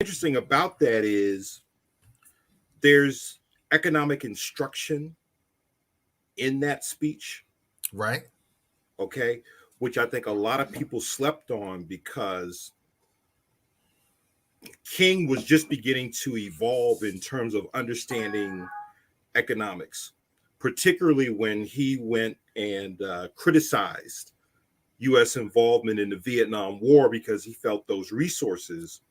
interesting about that is there's economic instruction in that speech, Right. okay, which I think a lot of people slept on because King was just beginning to evolve in terms of understanding economics, particularly when he went and criticized U.S. involvement in the Vietnam War because he felt those resources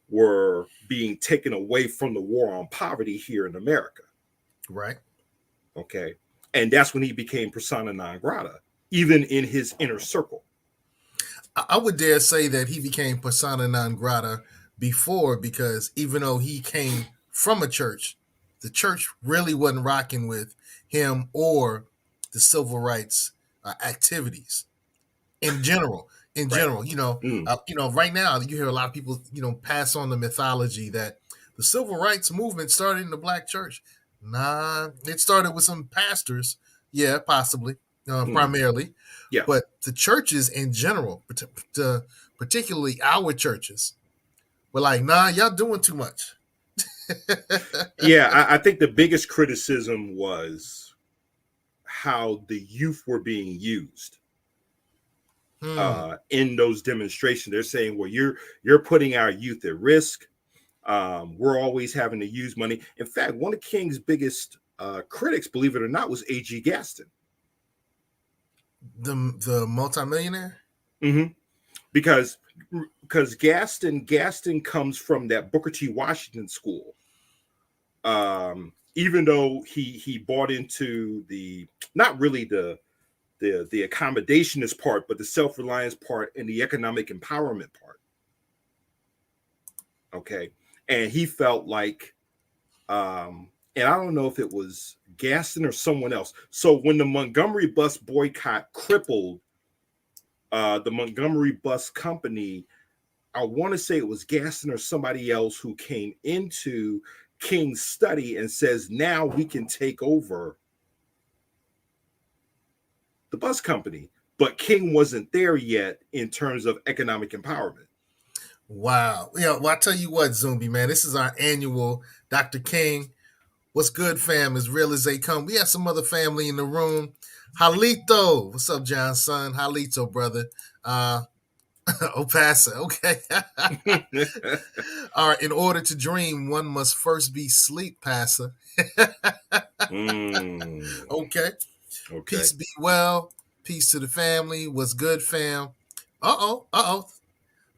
were being taken away from the war on poverty here in America. Right. Okay. And that's when he became persona non grata, even in his inner circle. I would dare say that he became persona non grata before, because even though he came from a church, the church really wasn't rocking with him or the civil rights activities in general. In Right. general, right now you hear a lot of people, pass on the mythology that the civil rights movement started in the black church. Nah, it started with some pastors. Yeah, possibly, primarily. Yeah. But the churches in general, particularly our churches, were like, nah, y'all doing too much. Yeah. I think the biggest criticism was how the youth were being used in those demonstrations. They're saying, well, you're putting our youth at risk. We're always having to use money. In fact, one of King's biggest critics, believe it or not, was A.G. Gaston. The multimillionaire? Mm-hmm. Because Gaston comes from that Booker T. Washington school. Even though he bought into the not really the accommodationist part, but the self-reliance part and the economic empowerment part. Okay. And he felt like and I don't know if it was Gaston or someone else. So when the Montgomery bus boycott crippled the Montgomery bus company, I want to say it was Gaston or somebody else who came into King's study and says, now we can take over the bus company. But King wasn't there yet in terms of economic empowerment. Wow. Yeah, well, I tell you what, Zumbi, man, this is our annual Dr. King. What's good, fam? As real as they come. We have some other family in the room. Halito. What's up, John's son? Halito, brother. Opasa. Okay. All right. In order to dream, one must first be sleep, Passa. Okay. Peace be well. Peace to the family. What's good, fam? Uh-oh.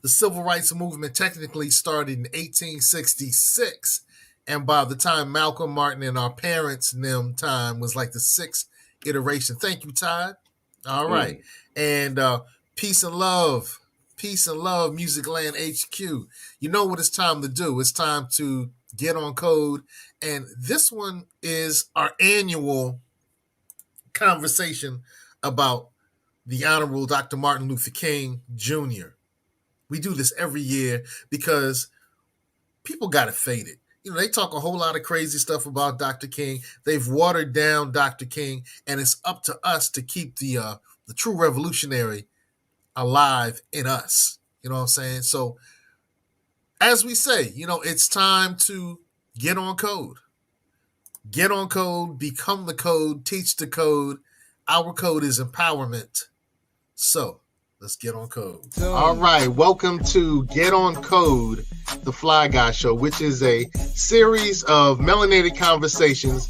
The civil rights movement technically started in 1866. And by the time Malcolm Martin and our parents' time was like the sixth iteration. Thank you, Todd. All right. And peace and love. Peace and love, Music Land HQ. You know what it's time to do. It's time to get on code. And this one is our annual conversation about the Honorable Dr. Martin Luther King Jr. We do this every year because people got it faded. They talk a whole lot of crazy stuff about Dr. King. They've watered down Dr. King, and it's up to us to keep the true revolutionary alive in us. You know what I'm saying? So, as we say, it's time to get on code. Get on code, become the code, teach the code. Our code is empowerment. So, let's get on code. All right. Welcome to Get On Code, the Fly Guy Show, which is a series of melanated conversations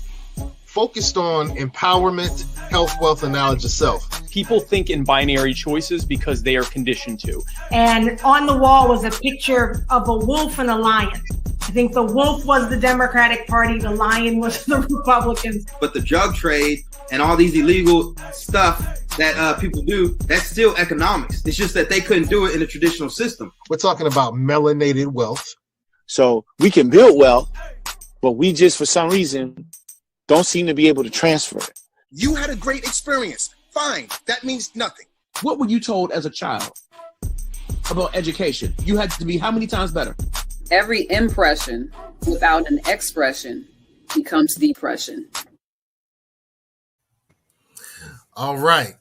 focused on empowerment, health, wealth, and knowledge of self. People think in binary choices because they are conditioned to. And on the wall was a picture of a wolf and a lion. I think the wolf was the Democratic Party, the lion was the Republicans. But the drug trade and all these illegal stuff that people do, that's still economics. It's just that they couldn't do it in the traditional system. We're talking about melanated wealth. So we can build wealth, but we just, for some reason, don't seem to be able to transfer it. You had a great experience. Fine. That means nothing. What were you told as a child about education? You had to be how many times better? Every impression without an expression becomes depression. All right.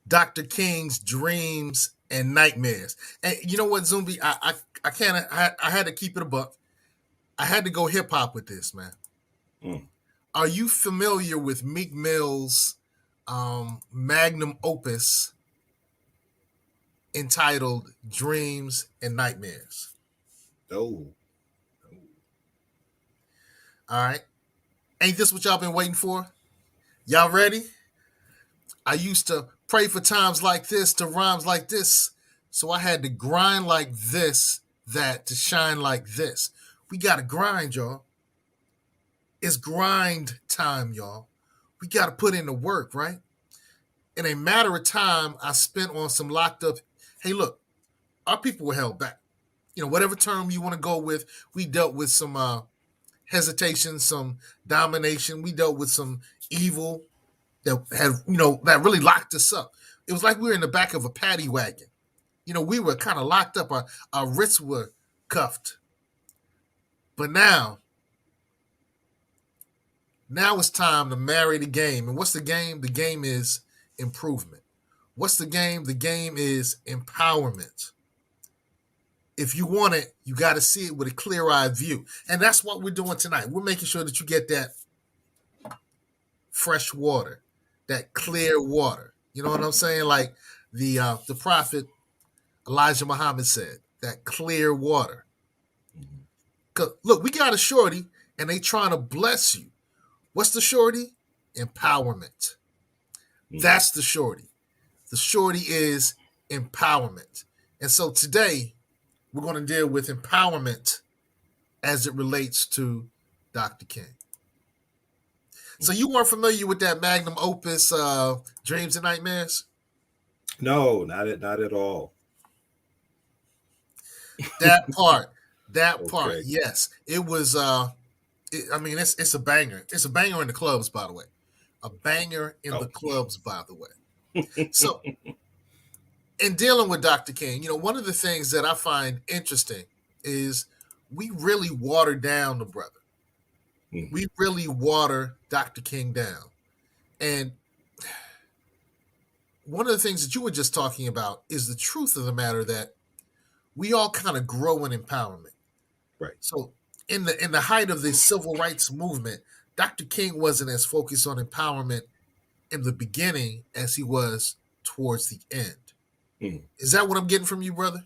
Dr. King's dreams and nightmares. And you know what, Zumbi? I I had to keep it a buck. I had to go hip hop with this, man. Are you familiar with Meek Mill's magnum opus entitled Dreams and Nightmares? No. All right. Ain't this what y'all been waiting for? Y'all ready? I used to pray for times like this, to rhymes like this. So I had to grind like this, that to shine like this. We got to grind, y'all. It's grind time, y'all. We got to put in the work, right? In a matter of time, I spent on some locked up. Hey, look, our people were held back. You know, whatever term you want to go with, we dealt with some hesitation, some domination. We dealt with some evil that had, that really locked us up. It was like we were in the back of a paddy wagon. We were kind of locked up. Our wrists were cuffed. But now it's time to marry the game. And what's the game? The game is improvement. What's the game? The game is empowerment. If you want it, you got to see it with a clear-eyed view. And that's what we're doing tonight. We're making sure that you get that fresh water, that clear water. You know what I'm saying? Like the prophet Elijah Muhammad said, that clear water. 'Cause, look, we got a shorty, and they trying to bless you. What's the shorty? Empowerment. That's the shorty. The shorty is empowerment. And so today, we're going to deal with empowerment as it relates to Dr. King. So you weren't familiar with that magnum opus, Dreams and Nightmares? No, not at all. That part, Okay. yes. It was, it's a banger. It's a banger in the clubs, by the way. A banger in the clubs, by the way. So, in dealing with Dr. King, one of the things that I find interesting is we really water down the brother. We really water Dr. King down. And one of the things that you were just talking about is the truth of the matter that we all kind of grow in empowerment. Right. So in the height of the civil rights movement, Dr. King wasn't as focused on empowerment in the beginning as he was towards the end. Is that what I'm getting from you, brother?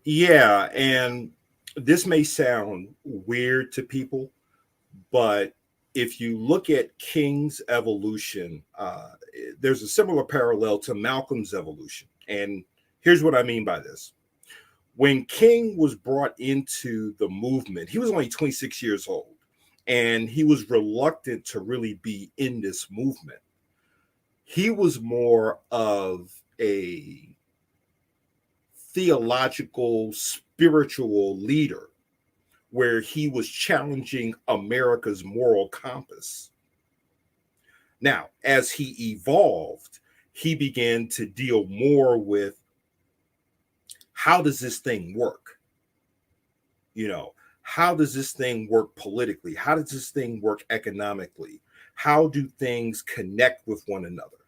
Yeah, and this may sound weird to people, but if you look at King's evolution, there's a similar parallel to Malcolm's evolution. And here's what I mean by this. When King was brought into the movement, he was only 26 years old, and he was reluctant to really be in this movement. He was more of a theological, spiritual leader where he was challenging America's moral compass. Now, as he evolved, he began to deal more with how does this thing work? How does this thing work politically? How does this thing work economically? How do things connect with one another?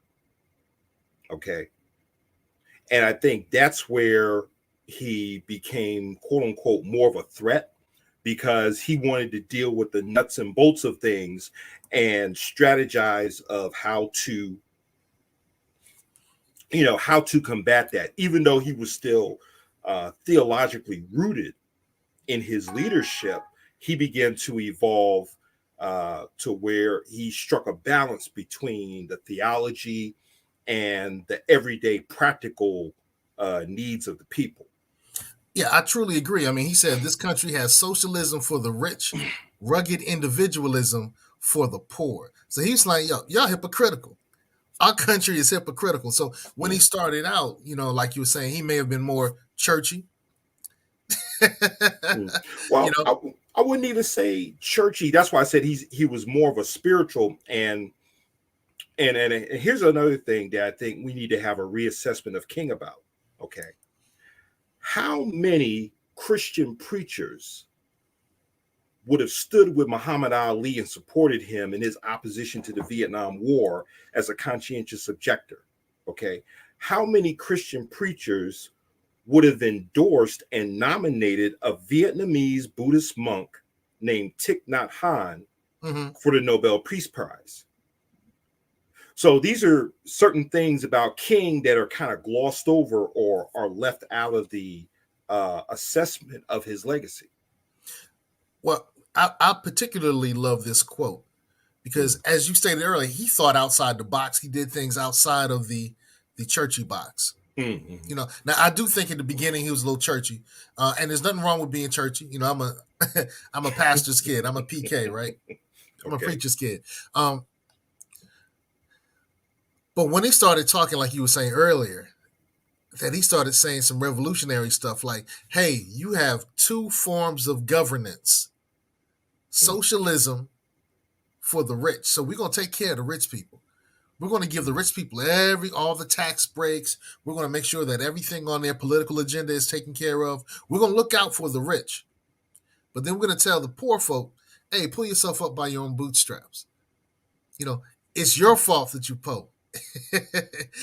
Okay. And I think that's where he became, quote unquote, more of a threat, because he wanted to deal with the nuts and bolts of things and strategize of how to combat that, even though he was still theologically rooted in his leadership. He began to evolve to where he struck a balance between the theology and the everyday practical needs of the people. Yeah, I truly agree. I mean, he said this country has socialism for the rich, rugged individualism for the poor. So he's like, y'all hypocritical. Our country is hypocritical. So when he started out, like you were saying, he may have been more churchy. Well, I wouldn't even say churchy. That's why I said he was more of a spiritual. And here's another thing that I think we need to have a reassessment of King about. Okay. How many Christian preachers would have stood with Muhammad Ali and supported him in his opposition to the Vietnam War as a conscientious objector? Okay. How many Christian preachers would have endorsed and nominated a Vietnamese Buddhist monk named Thich Nhat Hanh for the Nobel Peace Prize. So these are certain things about King that are kind of glossed over or are left out of the assessment of his legacy. Well, I particularly love this quote because, as you stated earlier, he thought outside the box. He did things outside of the churchy box. You know, now I do think in the beginning he was a little churchy, and there's nothing wrong with being churchy. You know, I'm a pastor's kid. I'm a PK, right? I'm a preacher's kid. But when he started talking, like you were saying earlier, that he started saying some revolutionary stuff like, hey, you have two forms of governance. Socialism for the rich. So we're going to take care of the rich people. We're going to give the rich people all the tax breaks. We're going to make sure that everything on their political agenda is taken care of. We're going to look out for the rich. But then we're going to tell the poor folk, hey, pull yourself up by your own bootstraps. You know, it's your fault that you poor.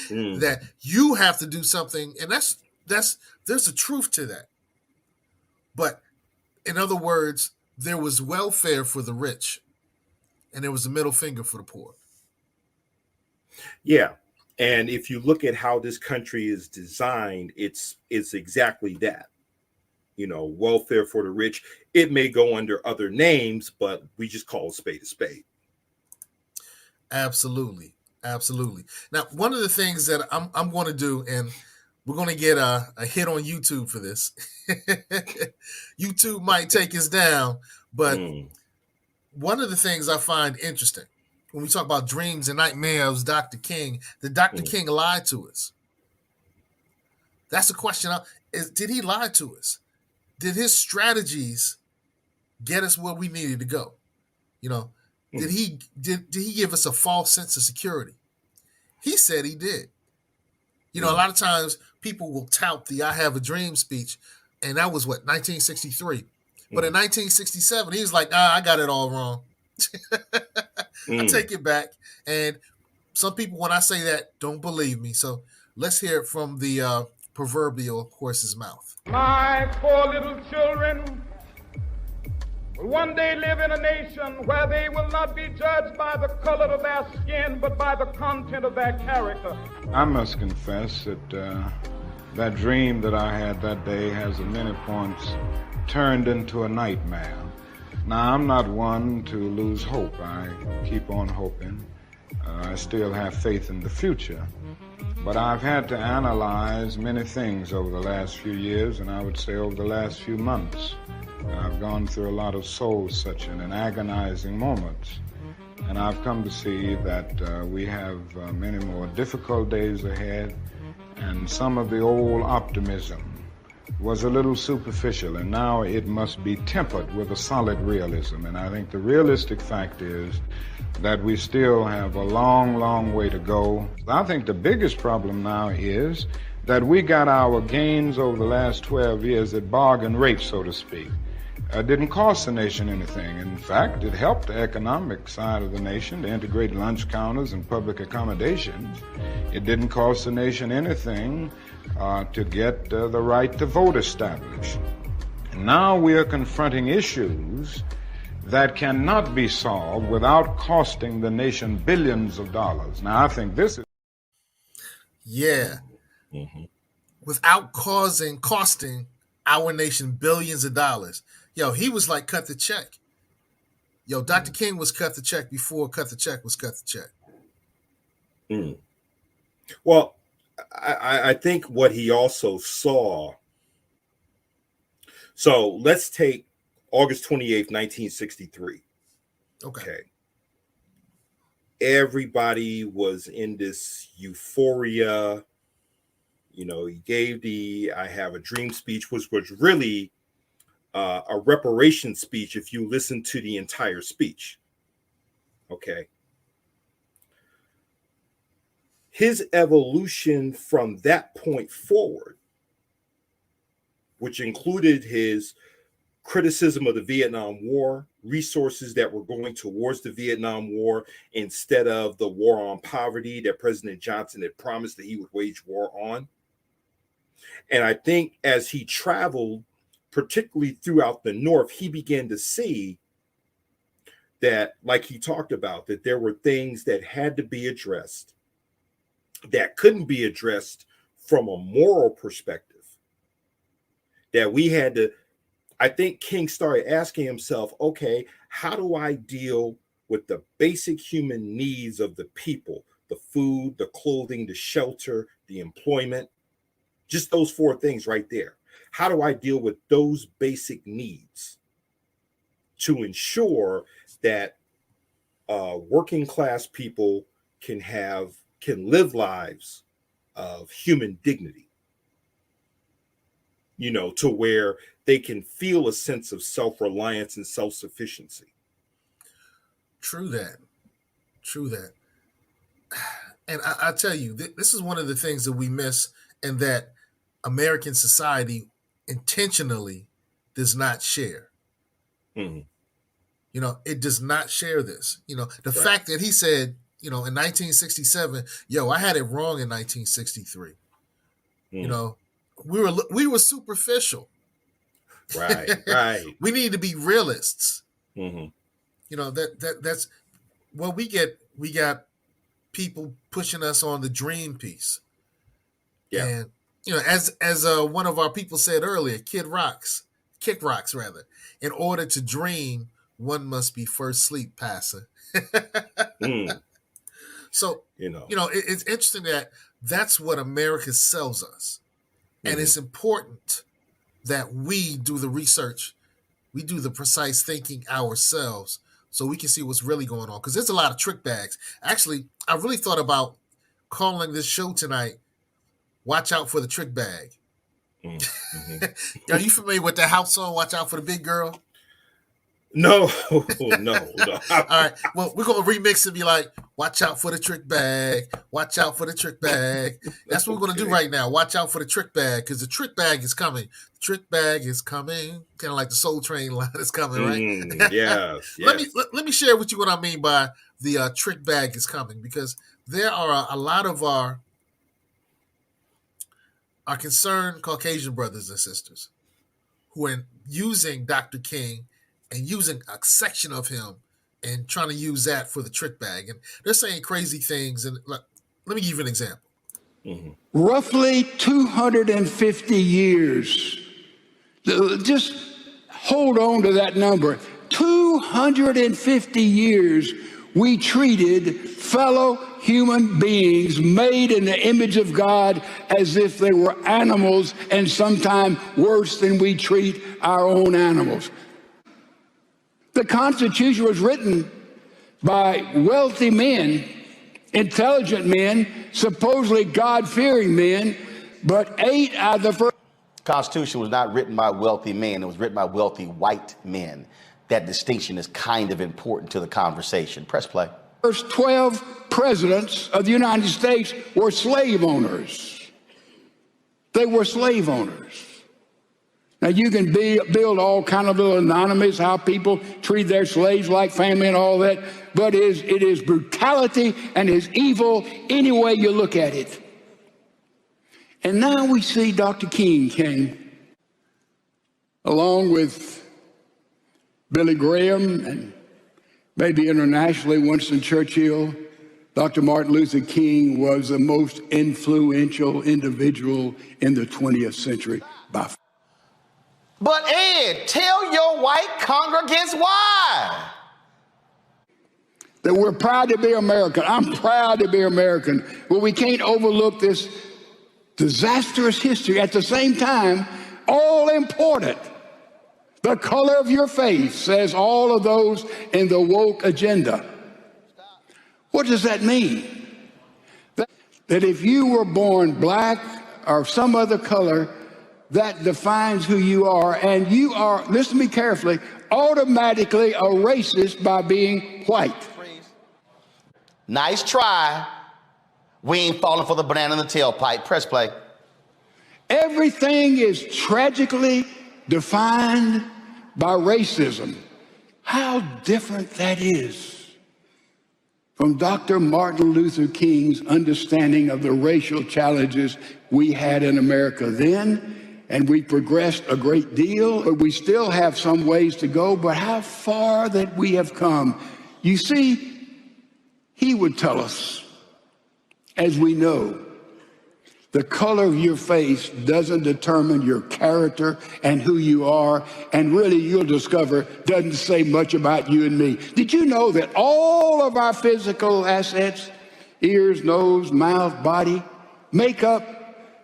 That you have to do something, and there's a truth to that. But in other words, there was welfare for the rich, and there was a middle finger for the poor. Yeah, and if you look at how this country is designed, it's exactly that. You know, welfare for the rich. It may go under other names, but we just call a spade a spade. Absolutely. Absolutely. Now, one of the things that I'm going to do, and we're going to get a hit on YouTube for this. YouTube might take us down, but one of the things I find interesting when we talk about dreams and nightmares, Dr. King, that Dr. King lied to us. That's the question. Did he lie to us? Did his strategies get us where we needed to go? You know, did he give us a false sense of security? He said he did. You know, a lot of times people will tout the I Have a Dream speech, and that was 1963. But in 1967, he was like, I got it all wrong. I take it back. And some people, when I say that, don't believe me. So let's hear it from the proverbial horse's mouth. My poor little children will one day live in a nation where they will not be judged by the color of their skin, but by the content of their character. I must confess that that dream that I had that day has at many points turned into a nightmare. Now, I'm not one to lose hope. I keep on hoping. I still have faith in the future. But I've had to analyze many things over the last few years, and I would say over the last few months. I've gone through a lot of soul-searching and agonizing moments, and I've come to see that we have many more difficult days ahead, and some of the old optimism was a little superficial, and now it must be tempered with a solid realism. And I think the realistic fact is that we still have a long, long way to go. I think the biggest problem now is that we got our gains over the last 12 years at bargain rate, so to speak. It didn't cost the nation anything. In fact, it helped the economic side of the nation to integrate lunch counters and public accommodations. It didn't cost the nation anything to get the right to vote established. And now we are confronting issues that cannot be solved without costing the nation billions of dollars. Now, I think this is... Yeah. Without costing our nation billions of dollars. Yo, he was like, cut the check. Yo, Dr. King was cut the check before cut the check was cut the check. Well, I think what he also saw. So let's take August 28th, 1963. Okay. Everybody was in this euphoria. You know, he gave the I Have a Dream speech, which was really a reparation speech if you listen to the entire speech. Okay. His evolution from that point forward, which included his criticism of the Vietnam War, resources that were going towards the Vietnam War instead of the war on poverty that President Johnson had promised that he would wage war on. And I think as he traveled, particularly throughout the North, he began to see that, like he talked about, that there were things that had to be addressed that couldn't be addressed from a moral perspective. That we had to, I think King started asking himself, okay, how do I deal with the basic human needs of the people? The food, the clothing, the shelter, the employment, just those four things right there. How do I deal with those basic needs to ensure that working class people can live lives of human dignity, you know, to where they can feel a sense of self-reliance and self-sufficiency. True that. And I tell you, this is one of the things that we miss, and that American society intentionally does not share. Mm-hmm. You know, it does not share this. You know, the fact that he said, you know, in 1967, yo, I had it wrong in 1963. Mm. You know, we were superficial. Right. We need to be realists. Mm-hmm. You know, that's well, we got people pushing us on the dream piece. Yeah. And you know, as one of our people said earlier, Kick Rocks rather. In order to dream, one must be first sleep, Pastor. So you know, it's interesting that that's what America sells us, and it's important that we do the research, we do the precise thinking ourselves, so we can see what's really going on. Because there's a lot of trick bags. Actually, I really thought about calling this show tonight, Watch Out for the Trick Bag. Mm-hmm. Are you familiar with that house song, Watch Out for the Big Girl? No. All right. Well, we're going to remix it and be like, watch out for the trick bag. Watch out for the trick bag. That's what we're going to do right now. Watch out for the trick bag, because the trick bag is coming. The trick bag is coming. Kind of like the Soul Train line is coming, right? Yes. Let me share with you what I mean by the trick bag is coming, because there are a lot of our concerned Caucasian brothers and sisters who are using Dr. King and using a section of him and trying to use that for the trick bag. And they're saying crazy things. And let me give you an example. Mm-hmm. Roughly 250 years. Just hold on to that number. 250 years we treated fellow human beings made in the image of God as if they were animals, and sometimes worse than we treat our own animals. The Constitution was written by wealthy men, intelligent men, supposedly God-fearing men, but 8 out of the first... The Constitution was not written by wealthy men. It was written by wealthy white men. That distinction is kind of important to the conversation. Press play. First 12 presidents of the United States were slave owners. They were slave owners. Now, you can build all kind of little anonymous, how people treat their slaves like family and all that, but it is brutality and is evil any way you look at it. And now we see Dr. King came, along with Billy Graham and maybe internationally Winston Churchill. Dr. Martin Luther King was the most influential individual in the 20th century by far. But Ed, tell your white congregants why. That we're proud to be American. I'm proud to be American. But we can't overlook this disastrous history. At the same time, all important. The color of your face says all of those in the woke agenda. What does that mean? That if you were born black or some other color, that defines who you are, and you are, listen to me carefully, automatically a racist by being white. Nice try. We ain't falling for the banana in the tailpipe. Press play. Everything is tragically defined by racism. How different that is from Dr. Martin Luther King's understanding of the racial challenges we had in America then, and we progressed a great deal, but we still have some ways to go, but how far that we have come. You see, he would tell us, as we know, the color of your face doesn't determine your character and who you are, and really you'll discover doesn't say much about you and me. Did you know that all of our physical assets, ears, nose, mouth, body, make up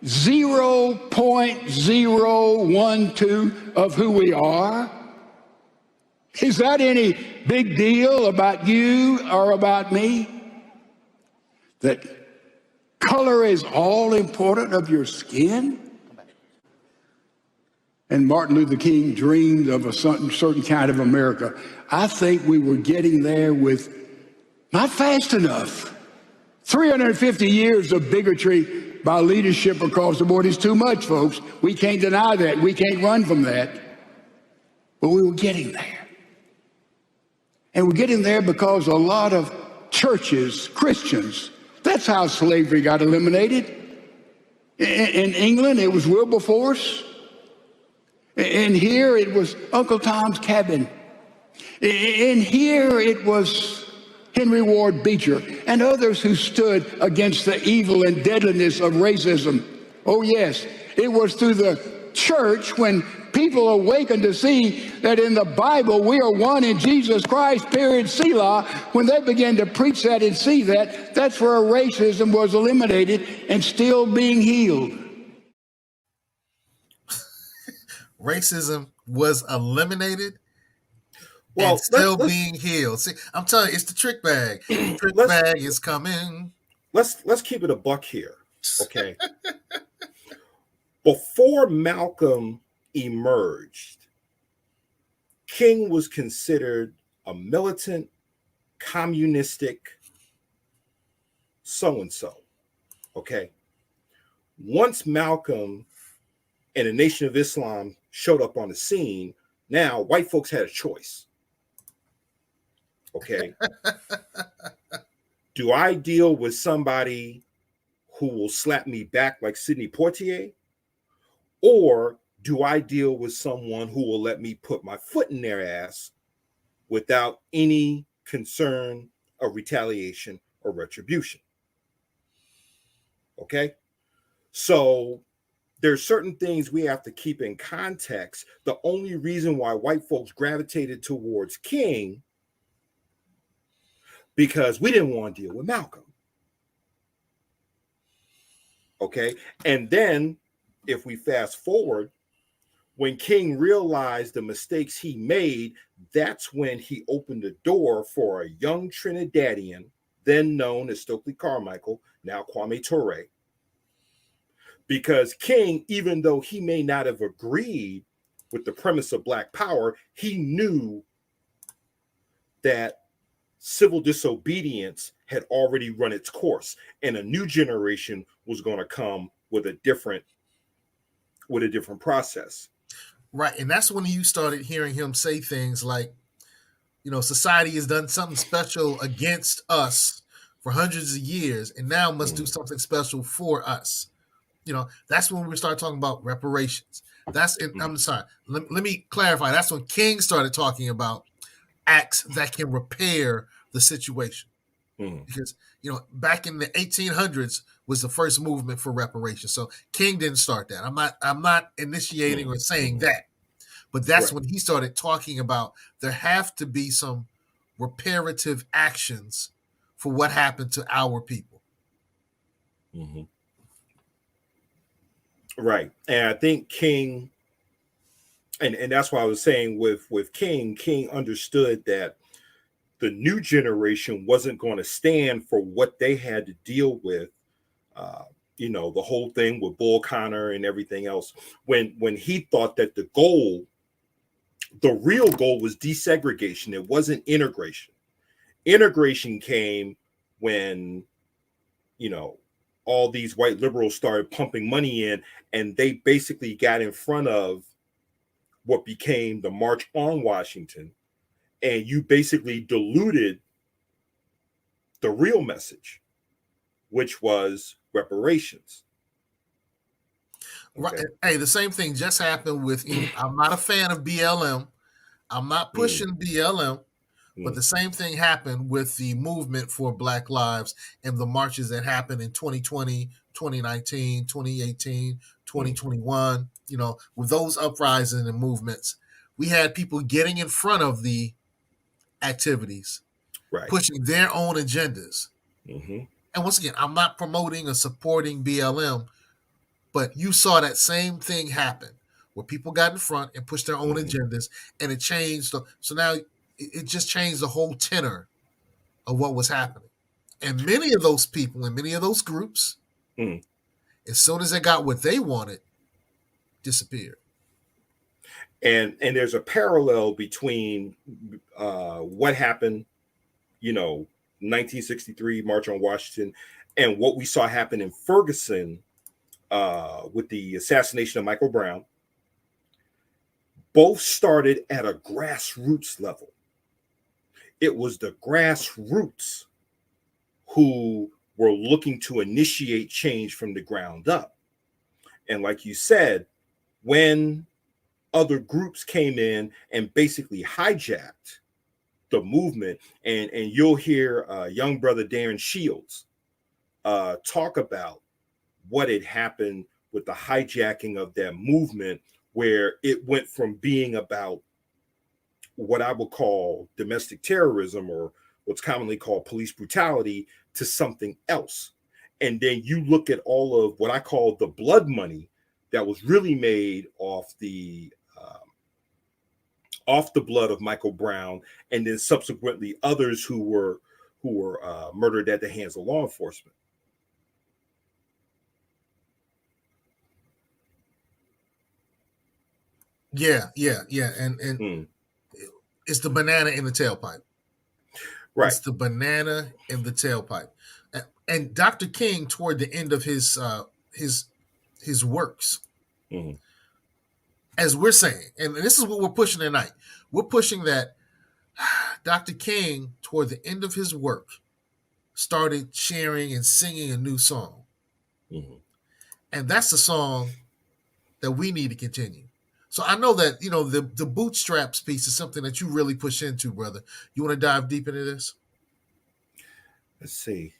0.012 of who we are? Is that any big deal about you or about me? That color is all important of your skin? And Martin Luther King dreamed of a certain kind of America. I think we were getting there with not fast enough. 350 years of bigotry by leadership across the board is too much, folks. We can't deny that. We can't run from that. But we were getting there. And we're getting there because a lot of churches, Christians, that's how slavery got eliminated. In England, it was Wilberforce. And here it was Uncle Tom's Cabin. And here it was Henry Ward Beecher and others who stood against the evil and deadliness of racism. Oh yes, it was through the church when people awakened to see that in the Bible we are one in Jesus Christ, period, Selah. When they began to preach that and see that, that's where racism was eliminated and still being healed. Racism was eliminated and still being healed. See, I'm telling you, it's the trick bag. The trick bag is coming. Let's keep it a buck here, okay? Before Malcolm emerged, King was considered a militant, communistic so-and-so, okay? Once Malcolm and the Nation of Islam showed up on the scene, now white folks had a choice, okay? Do I deal with somebody who will slap me back like Sidney Poitier? Or do I deal with someone who will let me put my foot in their ass without any concern of retaliation or retribution? Okay? So there's certain things we have to keep in context. The only reason why white folks gravitated towards King, because we didn't want to deal with Malcolm. Okay? And then if we fast forward, when King realized the mistakes he made, that's when he opened the door for a young Trinidadian, then known as Stokely Carmichael, now Kwame Ture. Because King, even though he may not have agreed with the premise of Black Power, he knew that civil disobedience had already run its course, and a new generation was going to come with a different process. Right. And that's when you started hearing him say things like, you know, society has done something special against us for hundreds of years and now must do something special for us. You know, that's when we start talking about reparations. I'm sorry. Let me clarify. That's when King started talking about acts that can repair the situation. Because, you know, back in the 1800s was the first movement for reparations. So King didn't start that. I'm not initiating or saying that. But that's when he started talking about there have to be some reparative actions for what happened to our people. Right. And I think King, and that's why I was saying with King understood that the new generation wasn't going to stand for what they had to deal with, you know, the whole thing with Bull Connor and everything else. When he thought that the real goal was desegregation, it wasn't integration. Integration came when, you know, all these white liberals started pumping money in, and they basically got in front of what became the March on Washington, and you basically diluted the real message, which was reparations. Okay. Right. Hey, the same thing just happened with. I'm not a fan of BLM. I'm not pushing BLM, but the same thing happened with the movement for Black Lives and the marches that happened in 2020, 2019, 2018, 2021. You know, with those uprisings and movements, we had people getting in front of the activities, right, pushing their own agendas. And once again, I'm not promoting or supporting BLM, but you saw that same thing happen where people got in front and pushed their own agendas, and it changed. So now it just changed the whole tenor of what was happening. And many of those people and many of those groups, as soon as they got what they wanted, disappeared. And there's a parallel between what happened, 1963 March on Washington, and what we saw happen in Ferguson with the assassination of Michael Brown. Both started at a grassroots level. It was the grassroots who were looking to initiate change from the ground up. And like you said, when other groups came in and basically hijacked the movement, and you'll hear young brother Darren Shields talk about what had happened with the hijacking of that movement, where it went from being about what I would call domestic terrorism, or what's commonly called police brutality, to something else. And then you look at all of what I call the blood money that was really made off the blood of Michael Brown, and then subsequently others who were murdered at the hands of law enforcement. Yeah, and it's the banana in the tailpipe. Right. It's the banana in the tailpipe. And Dr. King, toward the end of his works, as we're saying, and this is what we're pushing tonight. We're pushing that Dr. King, toward the end of his work, started sharing and singing a new song. And that's the song that we need to continue. So I know that, the bootstraps piece is something that you really push into, brother. You want to dive deep into this? Let's see.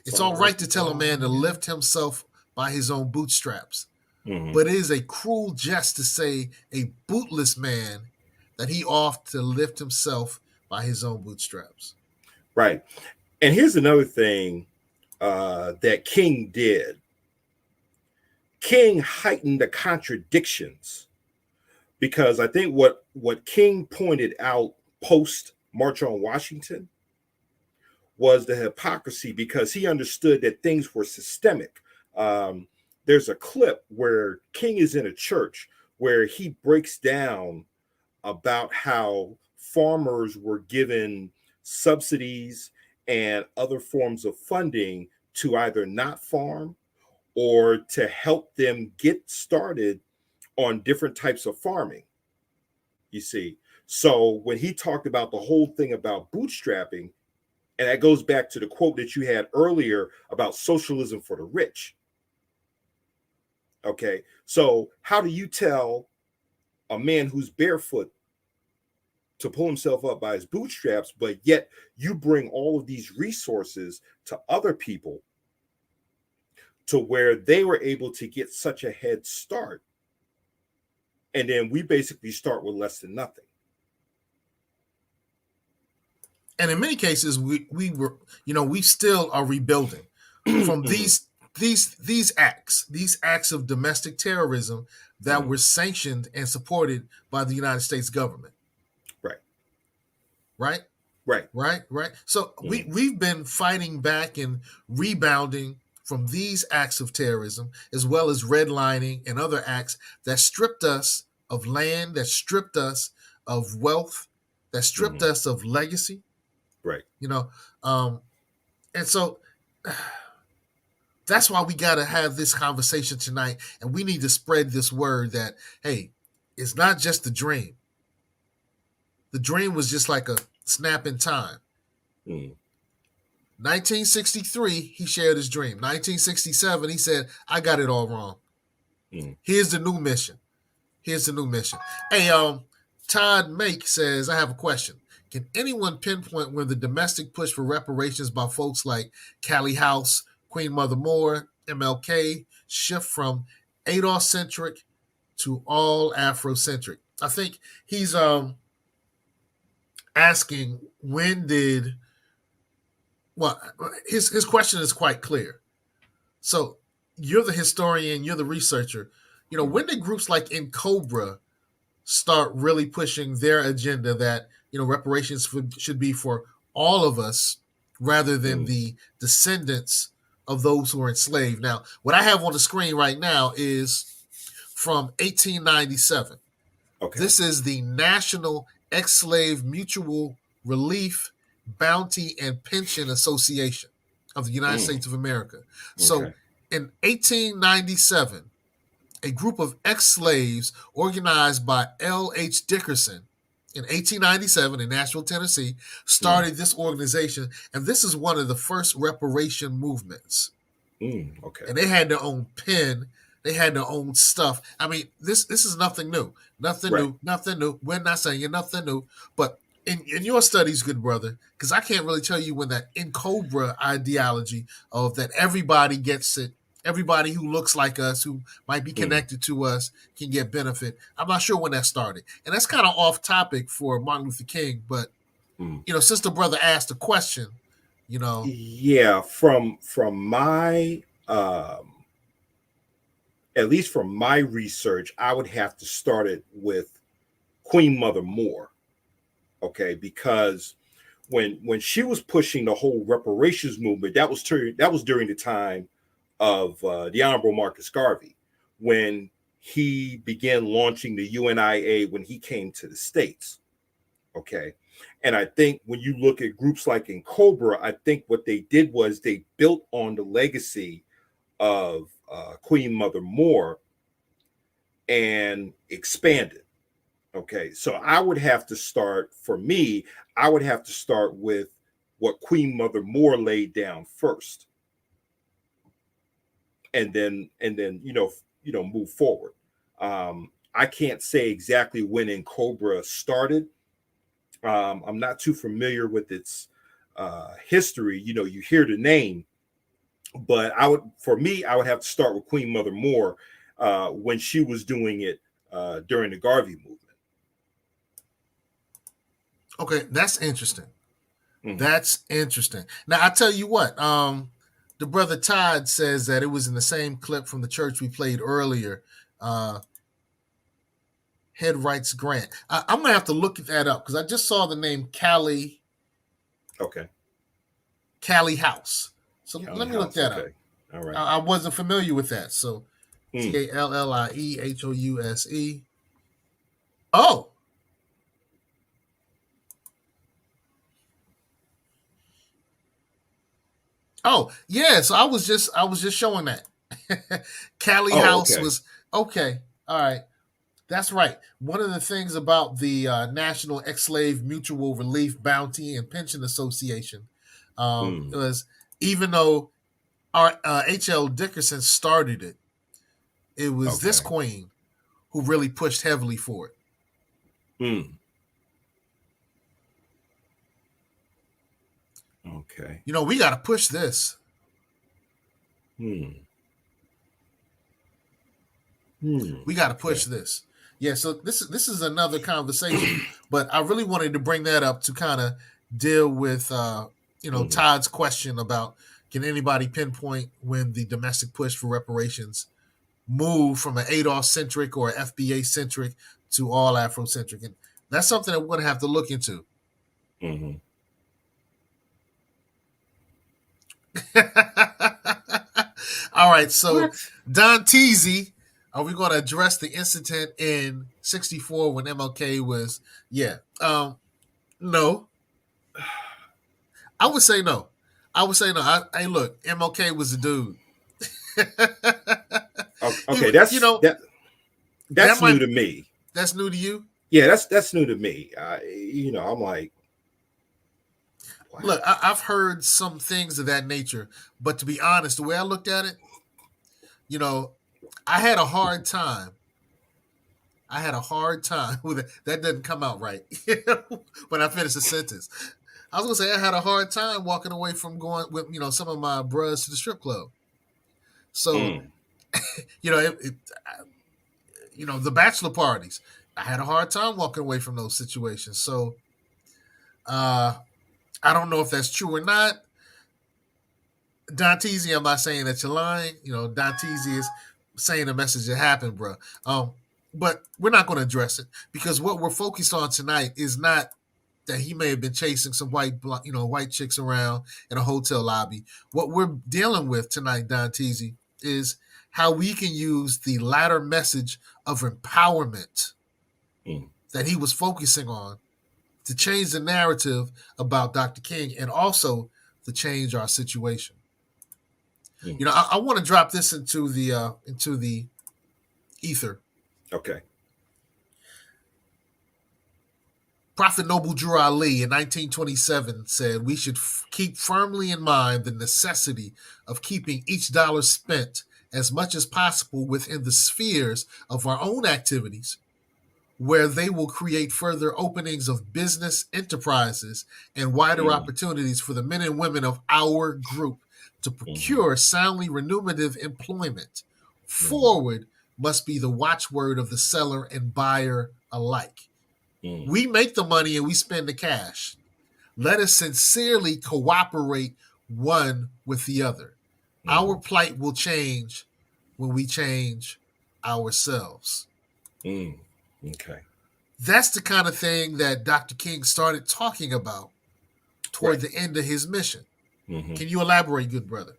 It's all right to tell a man to lift himself by his own bootstraps. But it is a cruel jest to say a bootless man that he ought to lift himself by his own bootstraps. Right. And here's another thing that King did. King heightened the contradictions, because I think what King pointed out post March on Washington was the hypocrisy, because he understood that things were systemic. There's a clip where King is in a church where he breaks down about how farmers were given subsidies and other forms of funding to either not farm or to help them get started on different types of farming. You see, so when he talked about the whole thing about bootstrapping, and that goes back to the quote that you had earlier about socialism for the rich. Okay, so how do you tell a man who's barefoot to pull himself up by his bootstraps, but yet you bring all of these resources to other people to where they were able to get such a head start, and then we basically start with less than nothing? And in many cases, we were, we still are rebuilding from these acts of domestic terrorism that were sanctioned and supported by the United States government. Right. So we've been fighting back and rebounding from these acts of terrorism, as well as redlining and other acts that stripped us of land, that stripped us of wealth, that stripped us of legacy. Right. And so that's why we got to have this conversation tonight, and we need to spread this word that, hey, it's not just a dream. The dream was just like a snap in time. 1963, he shared his dream. 1967, he said, I got it all wrong. Here's the new mission. Hey, Todd Make says, I have a question. Can anyone pinpoint when the domestic push for reparations by folks like Callie House, Queen Mother Moore, MLK shift from Adolf-centric to all Afrocentric? I think he's asking when did, well, his question is quite clear. So you're the historian, you're the researcher. When did groups like In Cobra start really pushing their agenda that, reparations should be for all of us rather than the descendants of those who are enslaved? Now, what I have on the screen right now is from 1897. Okay. This is the National Ex-Slave Mutual Relief, Bounty, and Pension Association of the United States of America. So in 1897, a group of ex-slaves organized by L.H. Dickerson in 1897 in Nashville, Tennessee, started this organization, and this is one of the first reparation movements. Okay. And they had their own pen. They had their own stuff. I mean, this is nothing new. Nothing new. We're not saying nothing new. But in your studies, good brother, because I can't really tell you when that In Cobra ideology of that everybody gets it, everybody who looks like us, who might be connected to us, can get benefit. I'm not sure when that started. And that's kind of off topic for Martin Luther King. But, since the brother asked a question, Yeah, from my, at least from my research, I would have to start it with Queen Mother Moore. Okay, because when she was pushing the whole reparations movement, that was during the time of the Honorable Marcus Garvey, when he began launching the UNIA when he came to the States. Okay. And I think when you look at groups like In Cobra, I think what they did was they built on the legacy of Queen Mother Moore and expanded. Okay. So I would have to start with what Queen Mother Moore laid down first. And then move forward. I can't say exactly when In Cobra started. I'm not too familiar with its history. You hear the name, but I would have to start with Queen Mother Moore when she was doing it during the Garvey movement. Okay, that's interesting. That's interesting. Now I tell you what. The brother Todd says that it was in the same clip from the church we played earlier. Head Rights Grant. I'm going to have to look that up because I just saw the name Callie. Okay. Callie House. So let me look that up. All right. I wasn't familiar with that. So Talliehouse. Oh. Oh, yeah. So I was just showing that. Callie House was okay. All right. That's right. One of the things about the National Ex-Slave Mutual Relief, Bounty, and Pension Association was, even though our H.L. Dickerson started it, it was this queen who really pushed heavily for it. Okay. We got to push this. We got to push this. Yeah, so this is another conversation, but I really wanted to bring that up to kind of deal with Todd's question about, can anybody pinpoint when the domestic push for reparations moved from an Adolf-centric or FBA-centric to all Afrocentric? And that's something that we're going to have to look into. All right, so Don Teasy, are we going to address the incident in 64 when MLK was? No. I would say no. Hey, look, MLK was a dude. Okay, that's new to me. That's new to you? Yeah, that's new to me. I'm like, Look, I've heard some things of that nature, but to be honest, the way I looked at it, I had a hard time. With it. That doesn't come out right when I finish the sentence. I was gonna say I had a hard time walking away from going with some of my bros to the strip club. So, the bachelor parties, I had a hard time walking away from those situations. So, I don't know if that's true or not. Don Teasy, I'm not saying that you're lying. Don Teasy is saying the message that happened, bro. But we're not going to address it because what we're focused on tonight is not that he may have been chasing some white chicks around in a hotel lobby. What we're dealing with tonight, Don Teasy, is how we can use the latter message of empowerment that he was focusing on to change the narrative about Dr. King and also to change our situation. I want to drop this into the ether. Okay. Prophet Noble Drew Ali in 1927 said, "We should keep firmly in mind the necessity of keeping each dollar spent as much as possible within the spheres of our own activities, where they will create further openings of business enterprises and wider opportunities for the men and women of our group to procure soundly remunerative employment. Forward must be the watchword of the seller and buyer alike. We make the money and we spend the cash. Let us sincerely cooperate one with the other. Our plight will change when we change ourselves." Okay. That's the kind of thing that Dr. King started talking about toward the end of his mission. Can you elaborate, good brother?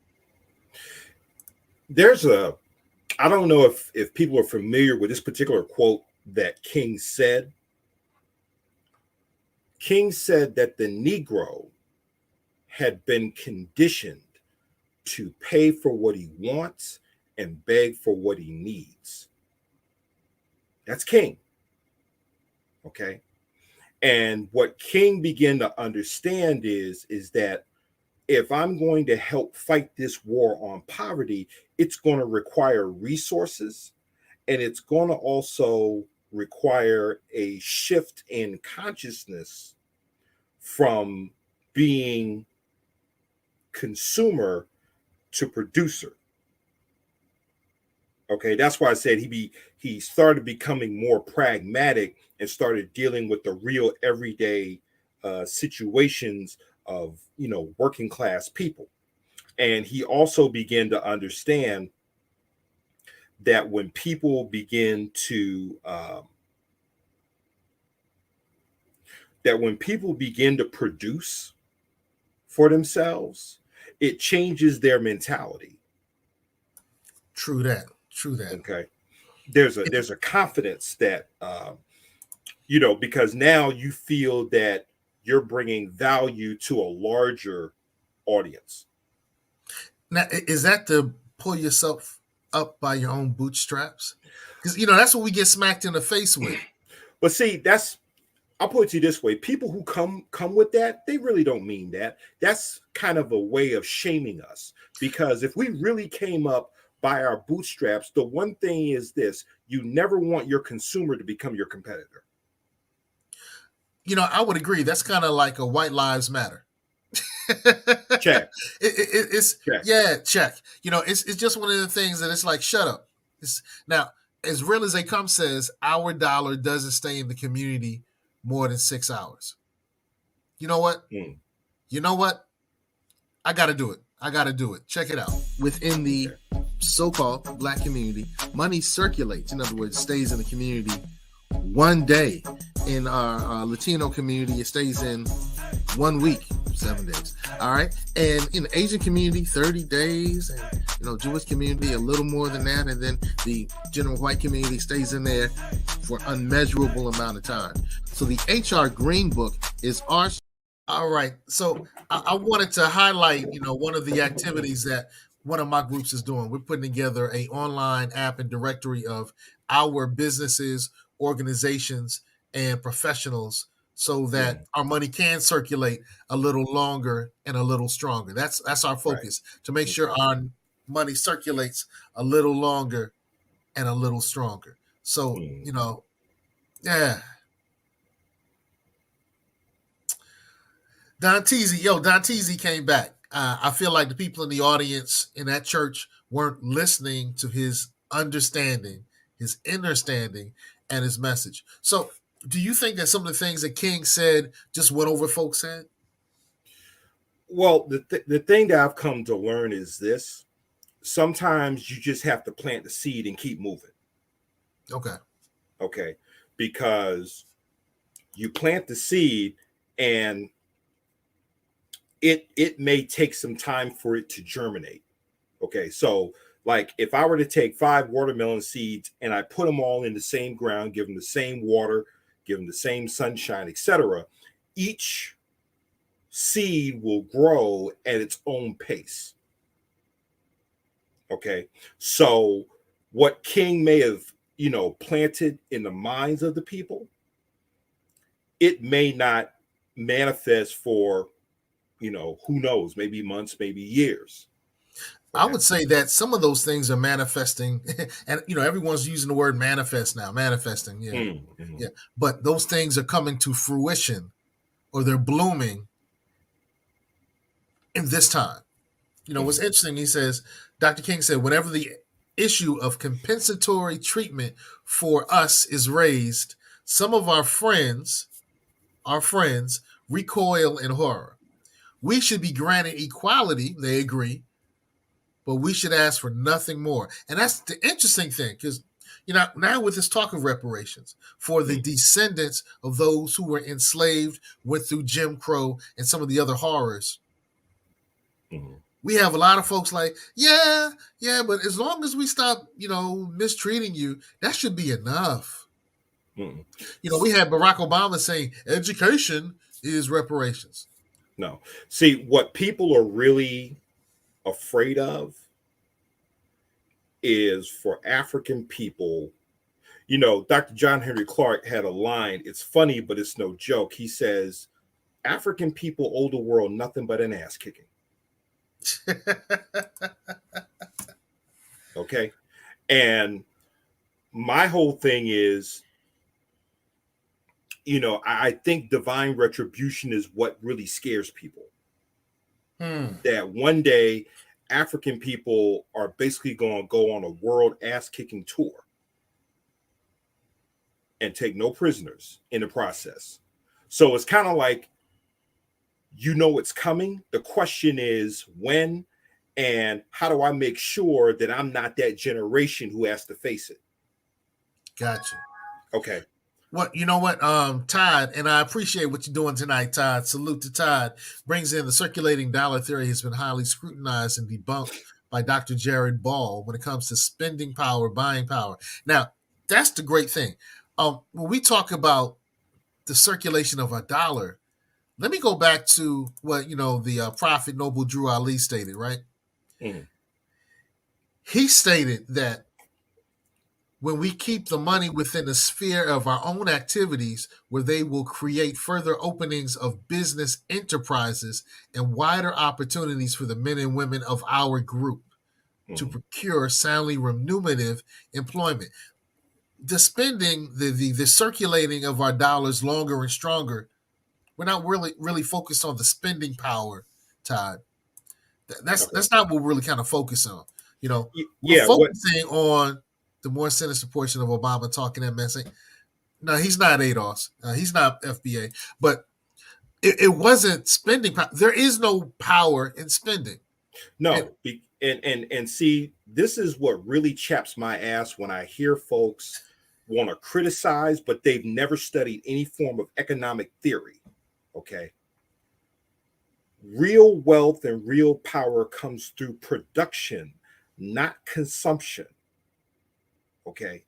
I don't know if people are familiar with this particular quote that King said. King said that the Negro had been conditioned to pay for what he wants and beg for what he needs. That's King. Okay. And what King began to understand is that if I'm going to help fight this war on poverty, it's going to require resources, and it's going to also require a shift in consciousness from being consumer to producer. Okay, that's why I said he started becoming more pragmatic and started dealing with the real everyday situations of working class people. And he also began to understand that when people begin to produce for themselves, it changes their mentality. True that. Okay. There's a confidence that because now you feel that you're bringing value to a larger audience. Now, is that to pull yourself up by your own bootstraps? Because that's what we get smacked in the face with. But see, I'll put it to you this way: people who come with that, they really don't mean that. That's kind of a way of shaming us. Because if we really came up by our bootstraps, the one thing is this: you never want your consumer to become your competitor. I would agree. That's kind of like a White Lives Matter. Check. Check. Yeah, check. It's just one of the things that it's like, shut up. Now, as real as they come says, our dollar doesn't stay in the community more than 6 hours. You know what? You know what? I got to do it. Check it out. Within the so-called Black community, money circulates. In other words, stays in the community 1 day. In our Latino community, it stays in 1 week, 7 days. All right. And in the Asian community, 30 days. And, Jewish community, a little more than that. And then the general white community stays in there for unmeasurable amount of time. So the HR Green Book is our... All right. So I wanted to highlight, one of the activities that one of my groups is doing. We're putting together an online app and directory of our businesses, organizations, and professionals so that our money can circulate a little longer and a little stronger. That's our focus, to make sure our money circulates a little longer and a little stronger. So, yeah. Don Teasy came back. I feel like the people in the audience in that church weren't listening to his understanding, his understanding, and his message. So, do you think that some of the things that King said just went over folks' head? Well, the thing that I've come to learn is this: sometimes you just have to plant the seed and keep moving. Okay, because you plant the seed and it may take some time for it to germinate. Okay, so like if I were to take 5 watermelon seeds and I put them all in the same ground, give them the same water, give them the same sunshine, etc., each seed will grow at its own pace. Okay, so what King may have, planted in the minds of the people, it may not manifest for, who knows, maybe months, maybe years. I would say that some of those things are manifesting, and everyone's using the word manifest now, manifesting. Yeah. But those things are coming to fruition, or they're blooming in this time. What's interesting, he says, Dr. King said, whenever the issue of compensatory treatment for us is raised, some of our friends recoil in horror. We should be granted equality, they agree, but we should ask for nothing more. And that's the interesting thing, because now with this talk of reparations for the descendants of those who were enslaved, went through Jim Crow and some of the other horrors, we have a lot of folks like, yeah, but as long as we stop, mistreating you, that should be enough. We had Barack Obama saying education is reparations. No. See, what people are really afraid of is for African people. Dr. John Henry Clark had a line. It's funny, but it's no joke. He says, African people owe the world nothing but an ass kicking. Okay. And my whole thing is, I think divine retribution is what really scares people. That one day African people are basically going to go on a world ass kicking tour and take no prisoners in the process. So it's kind of like, it's coming. The question is when, and how do I make sure that I'm not that generation who has to face it? Gotcha. Okay. Well, you know what, Todd, and I appreciate what you're doing tonight, Todd. Salute to Todd. Brings in the circulating dollar theory has been highly scrutinized and debunked by Dr. Jared Ball when it comes to spending power, buying power. Now, that's the great thing. When we talk about the circulation of a dollar, let me go back to what, the Prophet Noble Drew Ali stated, right? He stated that when we keep the money within the sphere of our own activities, where they will create further openings of business enterprises and wider opportunities for the men and women of our group to procure soundly remunerative employment. The spending, the circulating of our dollars longer and stronger, we're not really focused on the spending power, Todd. That's not what we're really kind of focused on. We're focusing on the more sinister portion of Obama talking that message. No, he's not ADOS. He's not FBA. But it wasn't spending power. There is no power in spending. No. And see, this is what really chaps my ass when I hear folks want to criticize, but they've never studied any form of economic theory. Okay. Real wealth and real power comes through production, not consumption. Okay.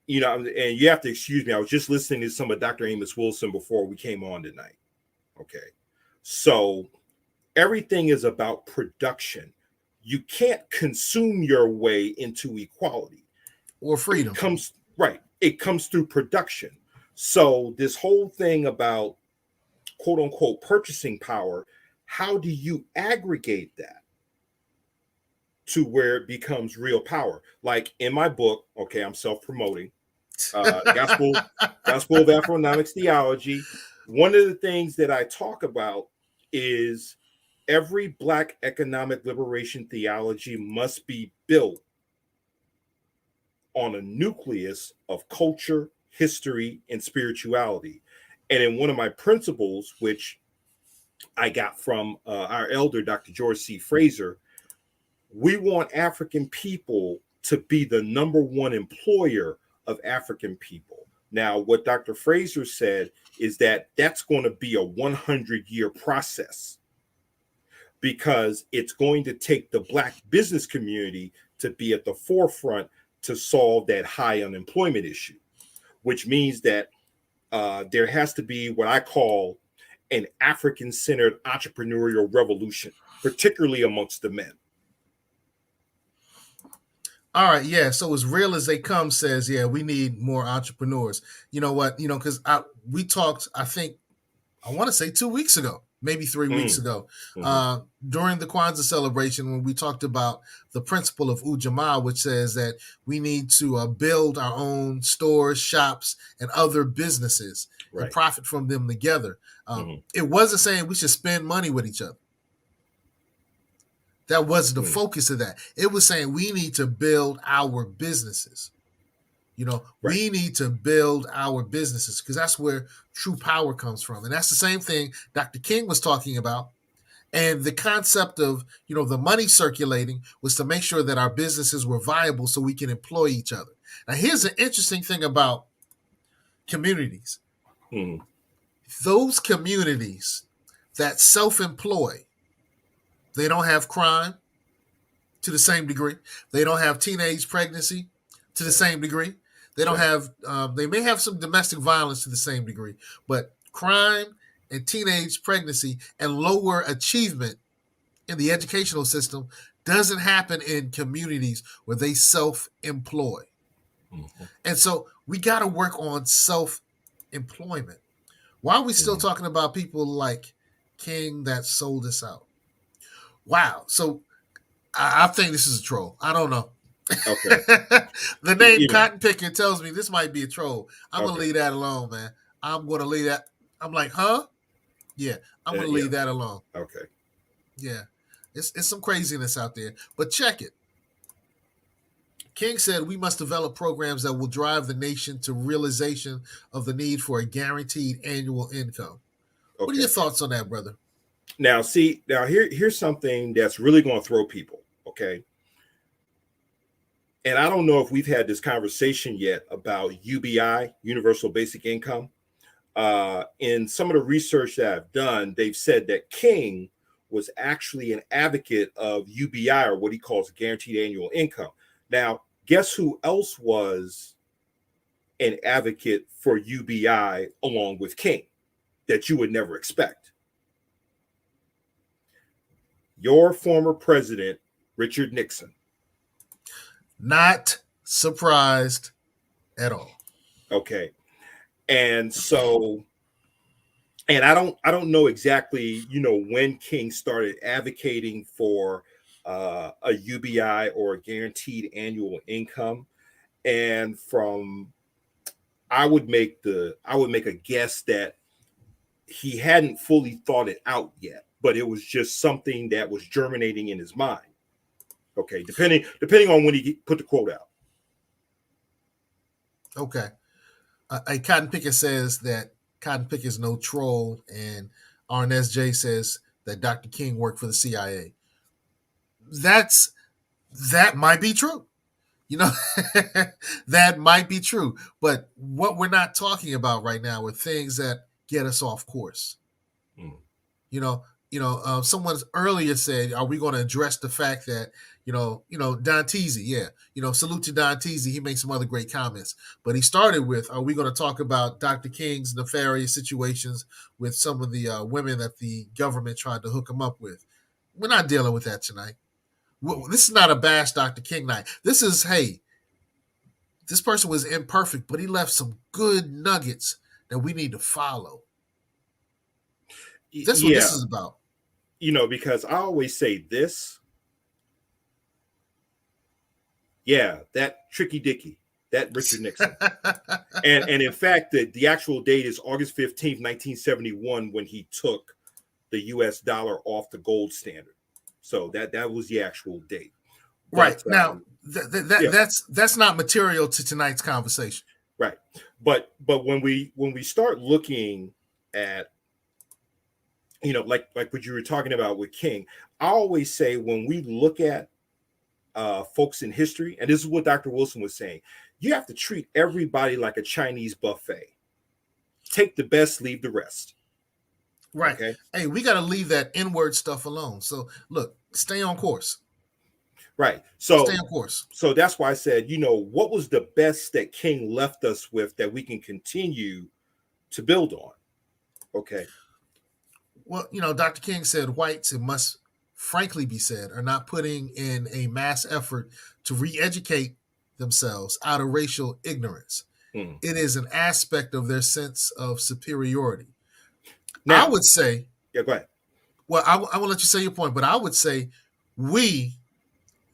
And you have to excuse me. I was just listening to some of Dr. Amos Wilson before we came on tonight. Okay. So everything is about production. You can't consume your way into equality or freedom. It comes through production. So this whole thing about quote unquote purchasing power, how do you aggregate that to where it becomes real power? Like in my book, okay, I'm self-promoting, Gospel of Afro-Economics Theology. One of the things that I talk about is every Black economic liberation theology must be built on a nucleus of culture, history, and spirituality. And in one of my principles, which I got from our elder, Dr. George C. Fraser, we want African people to be the number one employer of African people. Now, what Dr. Fraser said is that that's going to be a 100-year process, because it's going to take the Black business community to be at the forefront to solve that high unemployment issue, which means that there has to be what I call an African-centered entrepreneurial revolution, particularly amongst the men. All right, yeah. So as real as they come says, yeah, we need more entrepreneurs. You know what? Because we talked, I think, I want to say 2 weeks ago, maybe 3 weeks ago, during the Kwanzaa celebration, when we talked about the principle of Ujamaa, which says that we need to build our own stores, shops, and other businesses and profit from them together. It wasn't saying we should spend money with each other. That wasn't the focus of that. It was saying we need to build our businesses. We need to build our businesses, because that's where true power comes from. And that's the same thing Dr. King was talking about. And the concept of, the money circulating was to make sure that our businesses were viable so we can employ each other. Now, here's an interesting thing about communities. Those communities that self-employ, they don't have crime to the same degree. They don't have teenage pregnancy to the same degree. They don't have, they may have some domestic violence to the same degree, but crime and teenage pregnancy and lower achievement in the educational system doesn't happen in communities where they self-employ. And so we got to work on self-employment. Why are we still talking about people like King that sold us out? Wow. So I think this is a troll. I don't know. Okay. The name Cotton Picker tells me this might be a troll. I'm going to leave that alone, man. I'm going to leave that. I'm like, huh? Yeah, I'm going to leave that alone. Okay. Yeah. It's some craziness out there. But check it. King said we must develop programs that will drive the nation to realization of the need for a guaranteed annual income. Okay. What are your thoughts on that, brother? Now, here's something that's really going to throw people, okay? And I don't know if we've had this conversation yet about UBI, Universal Basic Income. In some of the research that I've done, they've said that King was actually an advocate of UBI, or what he calls guaranteed annual income. Now, guess who else was an advocate for UBI along with King that you would never expect? Your former president, Richard Nixon. Not surprised at all. Okay. And so, and I don't know exactly, when King started advocating for a UBI or a guaranteed annual income. And I would make a guess that he hadn't fully thought it out yet, but it was just something that was germinating in his mind. Okay, depending on when he put the quote out. Okay. A Cotton Picker says that Cotton Picker is no troll, and RNSJ says that Dr. King worked for the CIA. That might be true. That might be true. But what we're not talking about right now are things that get us off course. Someone earlier said, are we going to address the fact that, Don Teasy, salute to Don Teasy. He made some other great comments, but he started with, are we going to talk about Dr. King's nefarious situations with some of the women that the government tried to hook him up with? We're not dealing with that tonight. This is not a bash Dr. King night. This is, hey, this person was imperfect, but he left some good nuggets that we need to follow. That's what this is about. You know, because I always say this. Yeah, that Tricky Dicky, that Richard Nixon. and in fact, the actual date is August 15th, 1971, when he took the US dollar off the gold standard. So that was the actual date. Right. Now, that's not material to tonight's conversation. Right. But when we start looking at, you know, like what you were talking about with King, I always say when we look at folks in history, and this is what Dr. Wilson was saying, you have to treat everybody like a Chinese buffet. Take the best, leave the rest. Right. Okay? Hey, we got to leave that inward stuff alone. So look, stay on course. Right. So stay on course. So that's why I said, you know, what was the best that King left us with that we can continue to build on? Okay. Well, you know, Dr. King said whites, it must frankly be said, are not putting in a mass effort to re-educate themselves out of racial ignorance. It is an aspect of their sense of superiority. Now, I would say... Yeah, go ahead. Well, I will let you say your point, but I would say we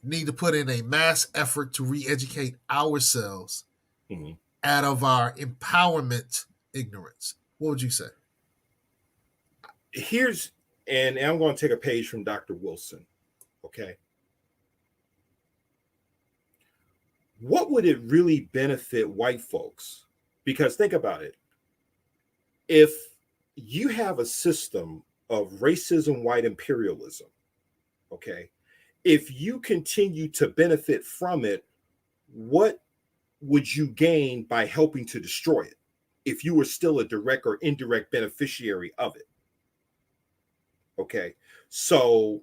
need to put in a mass effort to re-educate ourselves out of our empowerment ignorance. What would you say? Here's, and I'm going to take a page from Dr. Wilson. Okay. What would it really benefit white folks? Because think about it. If you have a system of racism, white imperialism, okay, if you continue to benefit from it, what would you gain by helping to destroy it if you were still a direct or indirect beneficiary of it? Okay, so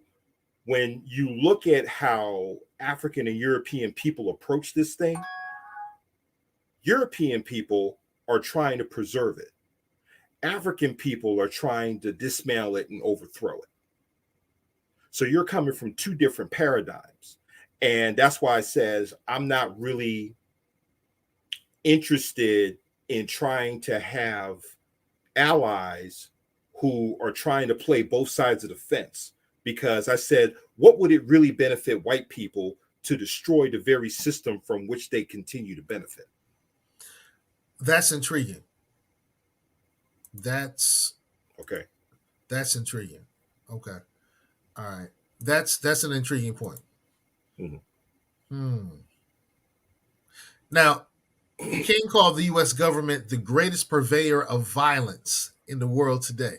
when you look at how African and European people approach this thing, European people are trying to preserve it. African people are trying to dismantle it and overthrow it. So you're coming from two different paradigms. And that's why it says I'm not really interested in trying to have allies who are trying to play both sides of the fence. Because I said, what would it really benefit white people to destroy the very system from which they continue to benefit? That's intriguing. That's okay. That's intriguing. Okay. All right. That's an intriguing point. Now, King called the U.S. government the greatest purveyor of violence in the world today.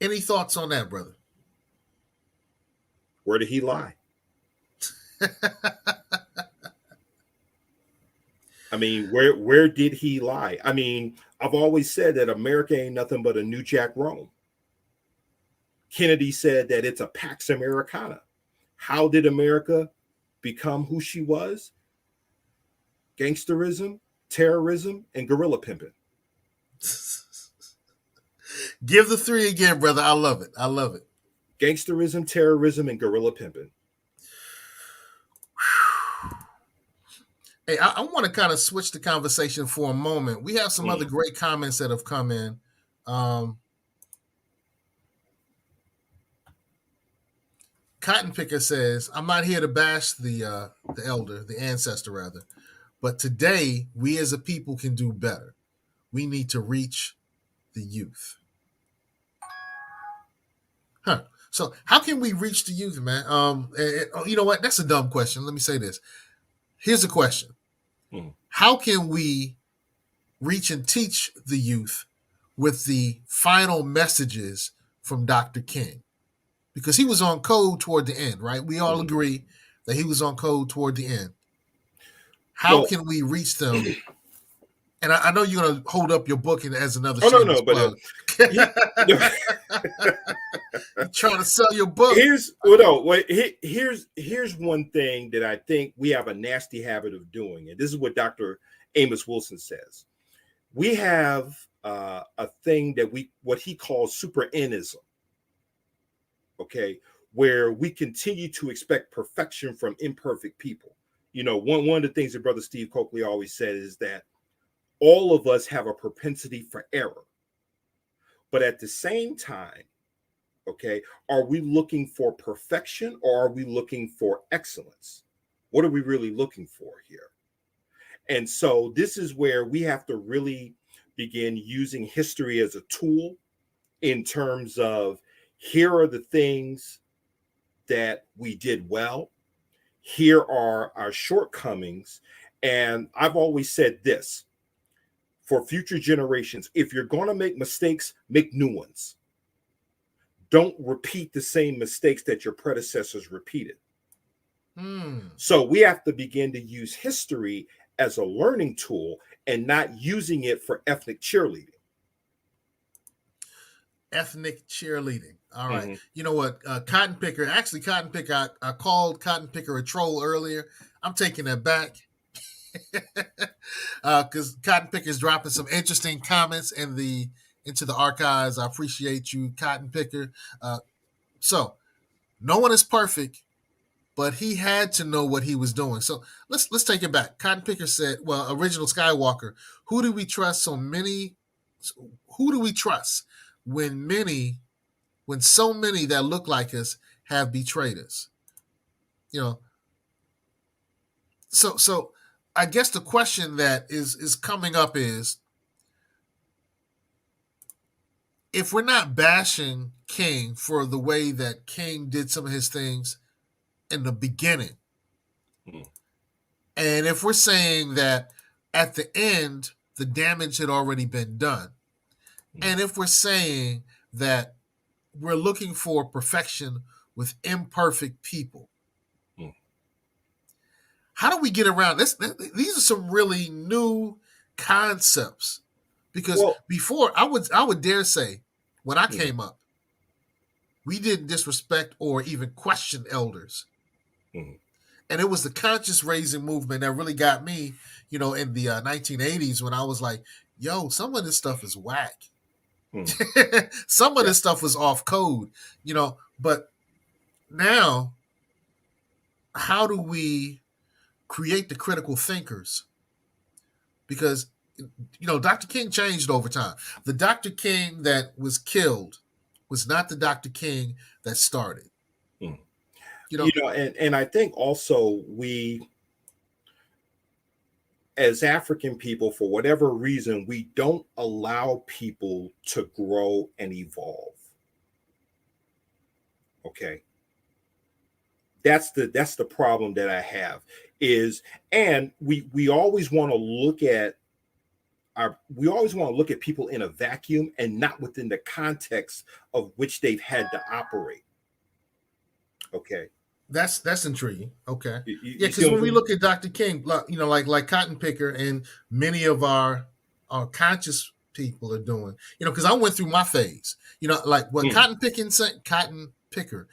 Any thoughts on that, brother? Where did he lie? I mean, where did he lie? I mean, I've always said that America ain't nothing but a New Jack Rome. Kennedy said that it's a Pax Americana. How did America become who she was? Gangsterism, terrorism, and guerrilla pimping. Give the three again, brother. I love it. I love it. Gangsterism, terrorism, and guerrilla pimping. Hey, I want to kind of switch the conversation for a moment. We have some other great comments that have come in. Cotton Picker says, I'm not here to bash the elder, the ancestor rather, but today we as a people can do better. We need to reach the youth. Huh. So how can we reach the youth, man? You know what? That's a dumb question. Let me say this. Here's a question. How can we reach and teach the youth with the final messages from Dr. King? Because he was on code toward the end, right? We all agree that he was on code toward the end. How can we reach them? And I know you're going to hold up your book as another shameless plug. You're trying to sell your book. Here's one thing that I think we have a nasty habit of doing, and this is what Dr. Amos Wilson says. We have a thing that what he calls super N-ism. Okay, where we continue to expect perfection from imperfect people. you know, one of the things that Brother Steve Coakley always said is that all of us have a propensity for error. But at the same time, okay, are we looking for perfection or are we looking for excellence? What are we really looking for here? And so this is where we have to really begin using history as a tool in terms of, here are the things that we did well. Here are our shortcomings. And I've always said this, for future generations, if you're going to make mistakes, make new ones. Don't repeat the same mistakes that your predecessors repeated. So we have to begin to use history as a learning tool and not using it for ethnic cheerleading. Ethnic cheerleading. All right. You know what? Cotton Picker, I called Cotton Picker a troll earlier. I'm taking that back. Because Cotton Picker is dropping some interesting comments into the archives. I appreciate you, Cotton Picker. So no one is perfect, but he had to know what he was doing. So let's take it back. Cotton Picker said, well, original Skywalker, who do we trust when so many that look like us have betrayed us? You know, so I guess the question that is coming up is, if we're not bashing King for the way that King did some of his things in the beginning, and if we're saying that at the end the damage had already been done, and if we're saying that we're looking for perfection with imperfect people, how do we get around this? These are some really new concepts, because before I would dare say, when I came up, we didn't disrespect or even question elders. And it was the conscious raising movement that really got me, you know, in the 1980s, when I was like, yo, some of this stuff is whack. Some of this stuff was off code, you know. But now, how do we create the critical thinkers? Because, you know, Dr. King changed over time. The Dr. King that was killed was not the Dr. King that started. You know, and I think also we, as African people, for whatever reason, we don't allow people to grow and evolve. Okay. That's the problem that I have is, and we always want to look at people in a vacuum and not within the context of which they've had to operate. Okay. That's intriguing. Okay. Yeah, because when we look at Dr. King, you know, like Cotton Picker and many of our conscious people are doing, you know, because I went through my phase, you know, like what Cotton Picker.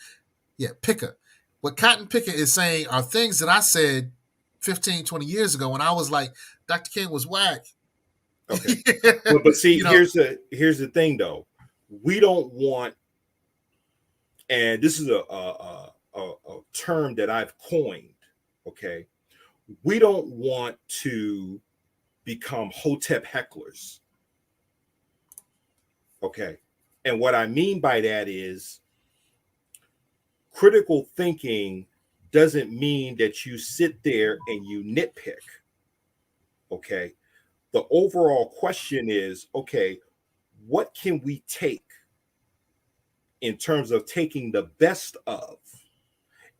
What Cotton Picker is saying are things that I said 15, 20 years ago when I was like, Dr. King was whack. Okay. But see, here's the thing though. We don't want, and this is a term that I've coined, okay? We don't want to become Hotep hecklers, okay? And what I mean by that is, critical thinking doesn't mean that you sit there and you nitpick, okay? The overall question is, okay, what can we take in terms of taking the best of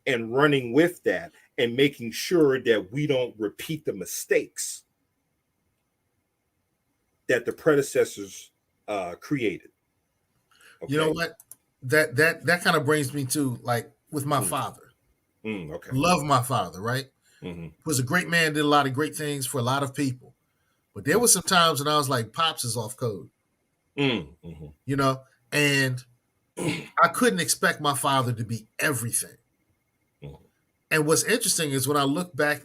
and running with that and making sure that we don't repeat the mistakes that the predecessors created. Okay? You know what? That kind of brings me to, like, with my father. Okay. Love my father, right? Was a great man, did a lot of great things for a lot of people. But there were some times when I was like, Pops is off code. You know, and I couldn't expect my father to be everything. And what's interesting is when I look back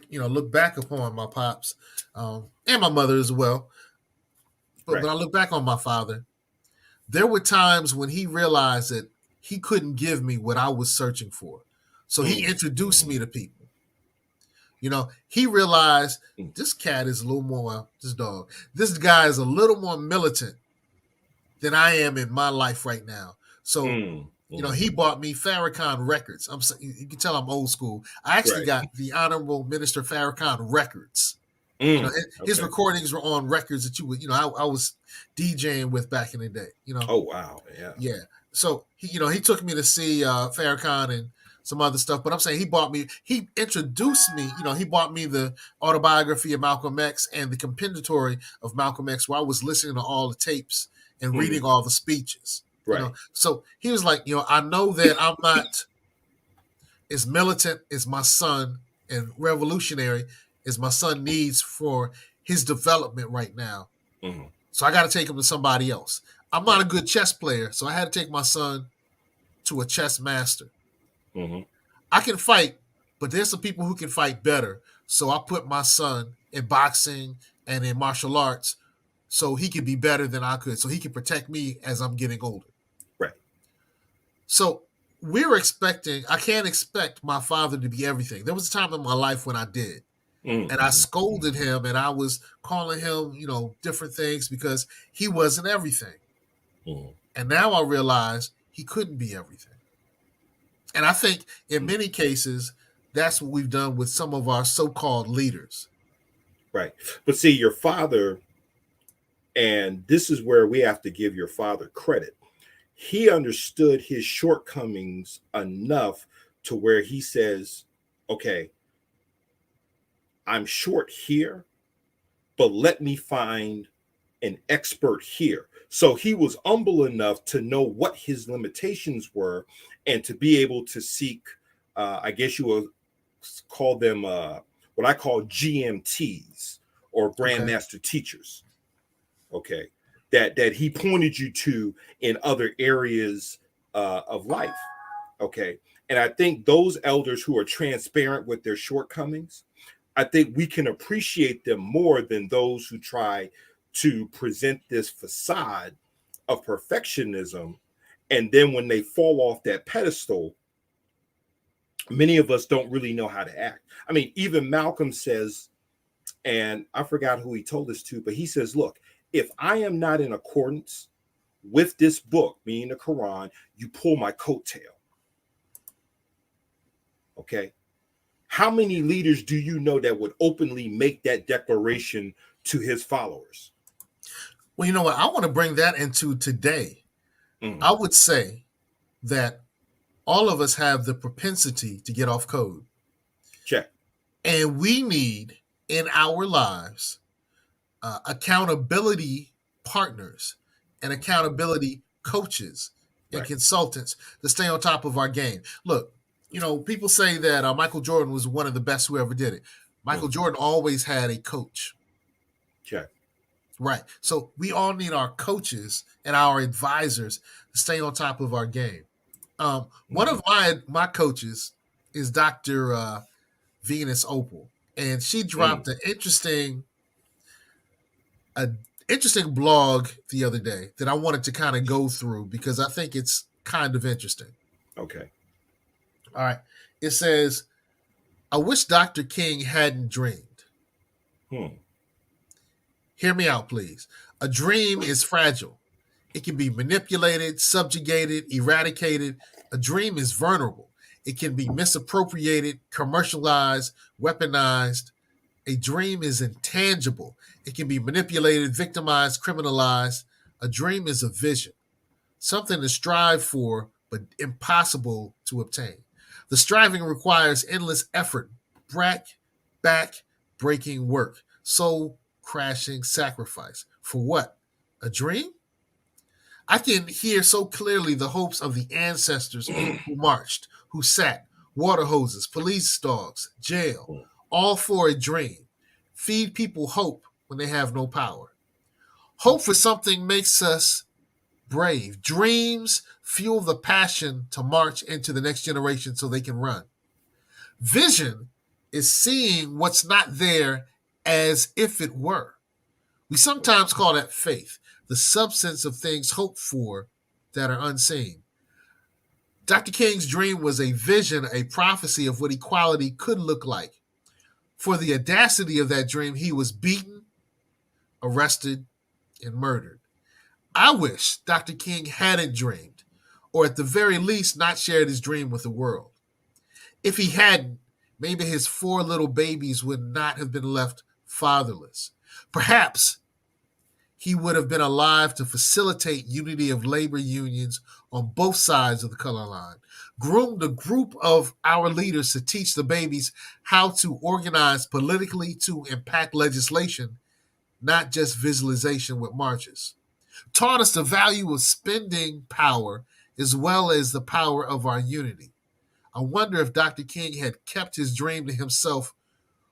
upon my pops, and my mother as well. But when I look back on my father, there were times when he realized that he couldn't give me what I was searching for. So he introduced me to people. He realized this cat is a little more, this guy is a little more militant than I am in my life right now. So, he bought me Farrakhan records. You can tell I'm old school. I actually got the Honorable Minister Farrakhan records. His recordings were on records that I was DJing with back in the day. Oh wow, yeah. So he took me to see Farrakhan and some other stuff. But I'm saying he introduced me. He bought me the autobiography of Malcolm X and the compendatory of Malcolm X, where I was listening to all the tapes and reading all the speeches. Right. So he was like, I know that I'm not as militant as my son and revolutionary as my son needs for his development right now. So I got to take him to somebody else. I'm not a good chess player, so I had to take my son to a chess master. I can fight, but there's some people who can fight better. So I put my son in boxing and in martial arts so he could be better than I could, so he can protect me as I'm getting older. Right. So I can't expect my father to be everything. There was a time in my life when I did. And I scolded him and I was calling him, different things because he wasn't everything. And now I realize he couldn't be everything. And I think in many cases, that's what we've done with some of our so-called leaders. Right. But see, your father, and this is where we have to give your father credit. He understood his shortcomings enough to where he says, okay, I'm short here, but let me find an expert here. So he was humble enough to know what his limitations were and to be able to seek, I guess you would call them what I call GMTs or Grandmaster teachers. Okay. That he pointed you to in other areas of life. Okay. And I think those elders who are transparent with their shortcomings, I think we can appreciate them more than those who try to present this facade of perfectionism. And then when they fall off that pedestal, many of us don't really know how to act. I mean, even Malcolm says, and I forgot who he told this to, but he says, look, if I am not in accordance with this book, meaning the Quran, you pull my coattail. Okay. How many leaders do you know that would openly make that declaration to his followers? Well, you know what? I want to bring that into today. I would say that all of us have the propensity to get off code. Check. And we need in our lives accountability partners and accountability coaches and consultants to stay on top of our game. Look, people say that Michael Jordan was one of the best who ever did it. Michael Jordan always had a coach. Check. Right. So we all need our coaches and our advisors to stay on top of our game. One of my coaches is Dr. Venus Opal, and she dropped an interesting blog the other day that I wanted to kind of go through because I think it's kind of interesting. Okay. All right. It says, I wish Dr. King hadn't dreamed. Hear me out, please. A dream is fragile. It can be manipulated, subjugated, eradicated. A dream is vulnerable. It can be misappropriated, commercialized, weaponized. A dream is intangible. It can be manipulated, victimized, criminalized. A dream is a vision, something to strive for, but impossible to obtain. The striving requires endless effort, back-breaking work, soul-crashing sacrifice. For what? A dream? I can hear so clearly the hopes of the ancestors who marched, who sat, water hoses, police dogs, jail, all for a dream. Feed people hope when they have no power. Hope for something makes us brave. Dreams fuel the passion to march into the next generation so they can run. Vision is seeing what's not there as if it were. We sometimes call that faith, the substance of things hoped for that are unseen. Dr. King's dream was a vision, a prophecy of what equality could look like. For the audacity of that dream, he was beaten, arrested, and murdered. I wish Dr. King hadn't dreamed, or at the very least not shared his dream with the world. If he hadn't, maybe his 4 little babies would not have been left fatherless. Perhaps he would have been alive to facilitate unity of labor unions on both sides of the color line, groomed a group of our leaders to teach the babies how to organize politically to impact legislation, not just visualization with marches, taught us the value of spending power as well as the power of our unity. I wonder if Dr. King had kept his dream to himself,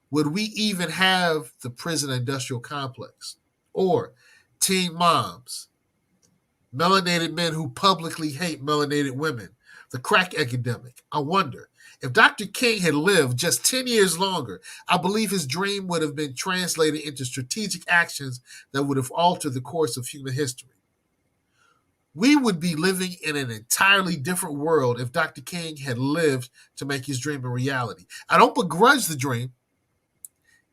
would we even have the prison industrial complex? Or teen moms, melanated men who publicly hate melanated women, the crack epidemic. I wonder if Dr. King had lived just 10 years longer, I believe his dream would have been translated into strategic actions that would have altered the course of human history. We would be living in an entirely different world if Dr. King had lived to make his dream a reality. I don't begrudge the dream.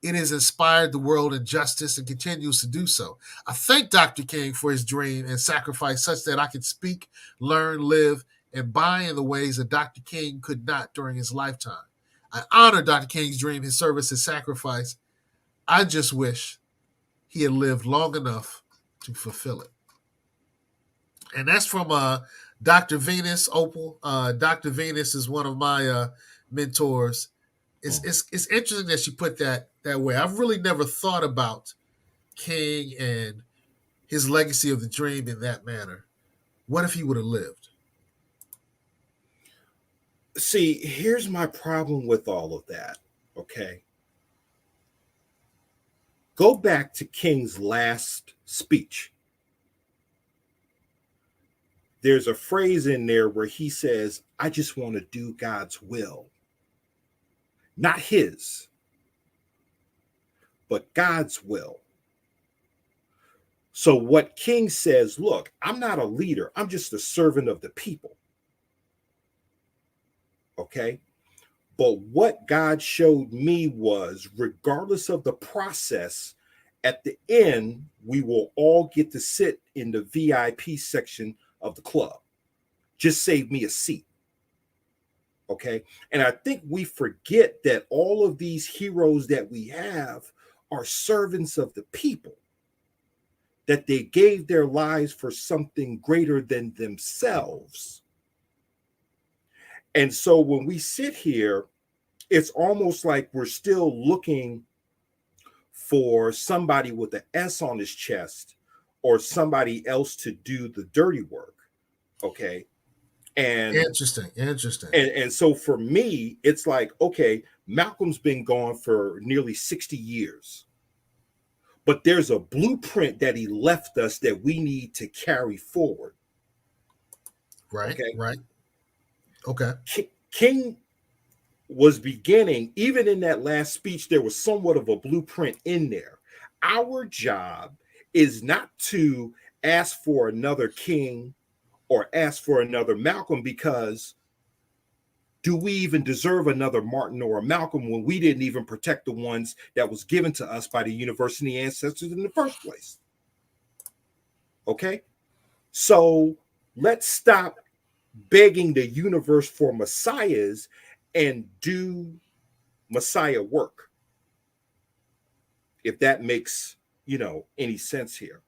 It has inspired the world in justice and continues to do so. I thank Dr. King for his dream and sacrifice such that I can speak, learn, live, and buy in the ways that Dr. King could not during his lifetime. I honor Dr. King's dream, his service, his sacrifice. I just wish he had lived long enough to fulfill it. And that's from Dr. Venus Opal. Dr. Venus is one of my mentors. It's interesting that she put that way. I've really never thought about King and his legacy of the dream in that manner. What if he would have lived? See, here's my problem with all of that, okay? Go back to King's last speech. There's a phrase in there where he says, I just want to do God's will. Not his, but God's will. So what King says, look, I'm not a leader. I'm just a servant of the people. Okay? But what God showed me was, regardless of the process, at the end, we will all get to sit in the VIP section of the club. Just save me a seat. Okay. And I think we forget that all of these heroes that we have are servants of the people, that they gave their lives for something greater than themselves. And so when we sit here, it's almost like we're still looking for somebody with an S on his chest or somebody else to do the dirty work. Okay. And interesting. And so for me, it's like, okay, Malcolm's been gone for nearly 60 years. But there's a blueprint that he left us that we need to carry forward. Right. Okay. Right. Okay. King was beginning, even in that last speech, there was somewhat of a blueprint in there. Our job is not to ask for another King or ask for another Malcolm, because do we even deserve another Martin or a Malcolm when we didn't even protect the ones that was given to us by the university ancestors in the first place? Okay? So let's stop begging the universe for messiahs and do messiah work. If that makes, any sense here.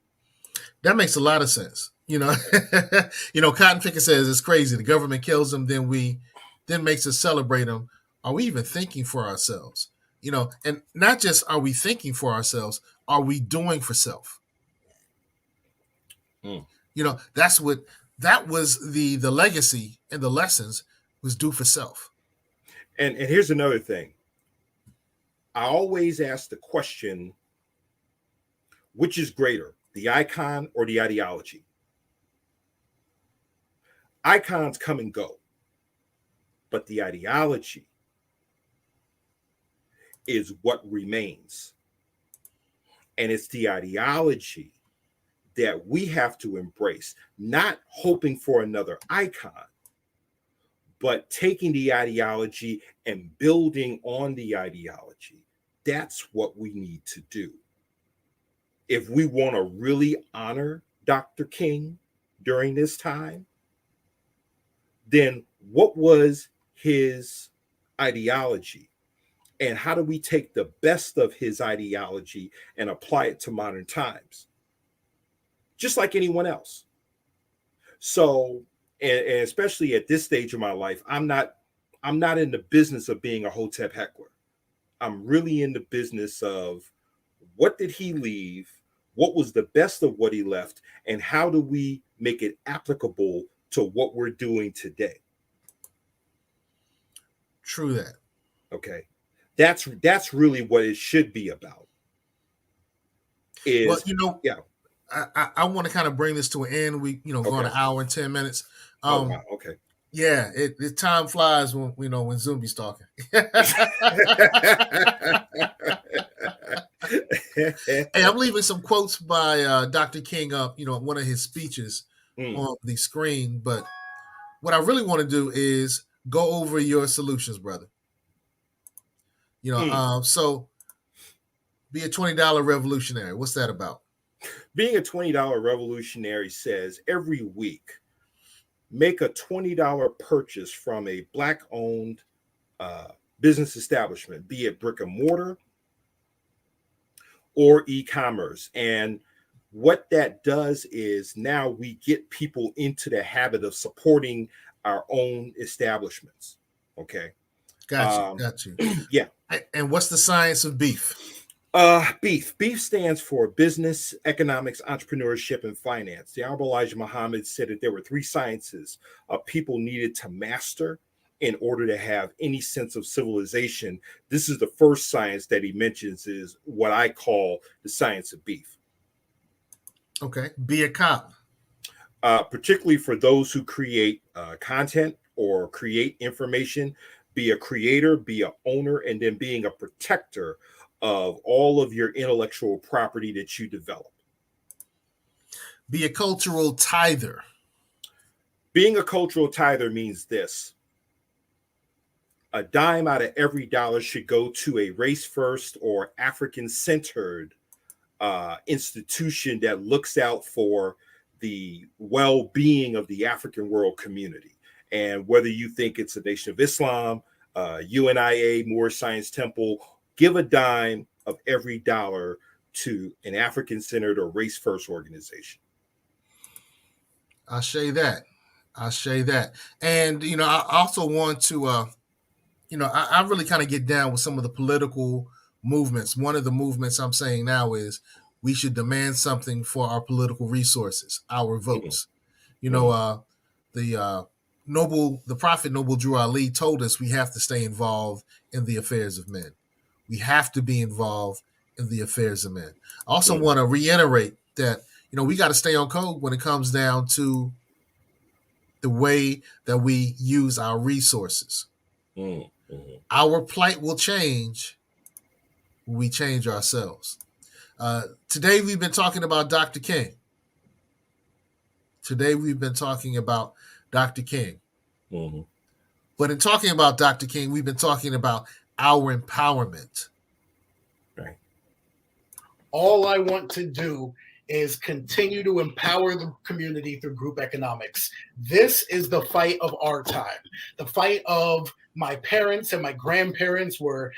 That makes a lot of sense. Cotton Picker says it's crazy. The government kills them, then makes us celebrate them. Are we even thinking for ourselves? And not just are we thinking for ourselves, are we doing for self? That was the legacy and the lessons was do for self. And here's another thing. I always ask the question, which is greater, the icon or the ideology? Icons come and go, but the ideology is what remains. And it's the ideology that we have to embrace, not hoping for another icon, but taking the ideology and building on the ideology. that's what we need to do. If we want to really honor Dr. King during this time, then what was his ideology? And how do we take the best of his ideology and apply it to modern times? Just like anyone else. So, and especially at this stage of my life, I'm not in the business of being a Hotep heckler. I'm really in the business of what did he leave? What was the best of what he left? And how do we make it applicable to what we're doing today? True that. Okay. That's really what it should be about. Well, I want to kind of bring this to an end. We, going an hour and 10 minutes. Wow. Okay. Yeah, it time flies when when Zumbi's talking. Hey, I'm leaving some quotes by Dr. King up, one of his speeches on the screen. But what I really want to do is go over your solutions, brother. So be a $20 revolutionary. What's that about? Being a $20 revolutionary says every week, make a $20 purchase from a Black-owned business establishment, be it brick and mortar or e-commerce. And what that does is now we get people into the habit of supporting our own establishments. Okay. Got you. Yeah. And what's the science of beef? Beef. Beef stands for business, economics, entrepreneurship, and finance. The Honorable Elijah Muhammad said that there were 3 sciences people needed to master in order to have any sense of civilization. This is the first science that he mentions, is what I call the science of beef. Okay. Be a cop. Particularly for those who create content or create information, be a creator, be an owner, and then being a protector of all of your intellectual property that you develop. Be a cultural tither. Being a cultural tither means this: a dime out of every dollar should go to a race first or African centered institution that looks out for the well-being of the African world community. And whether you think it's a Nation of Islam, UNIA, Moorish Science Temple, give a dime of every dollar to an African-centered or race-first organization. I say that. And, I also want to, I really kind of get down with some of the political movements. One of the movements I'm saying now is we should demand something for our political resources, our votes. The Prophet Noble Drew Ali told us we have to stay involved in the affairs of men. We have to be involved in the affairs of men. I also want to reiterate that, we got to stay on code when it comes down to the way that we use our resources. Our plight will change when we change ourselves. Today, we've been talking about Dr. King. But in talking about Dr. King, we've been talking about our empowerment. Right. All I want to do is continue to empower the community through group economics. This is the fight of our time. The fight of my parents and my grandparents were,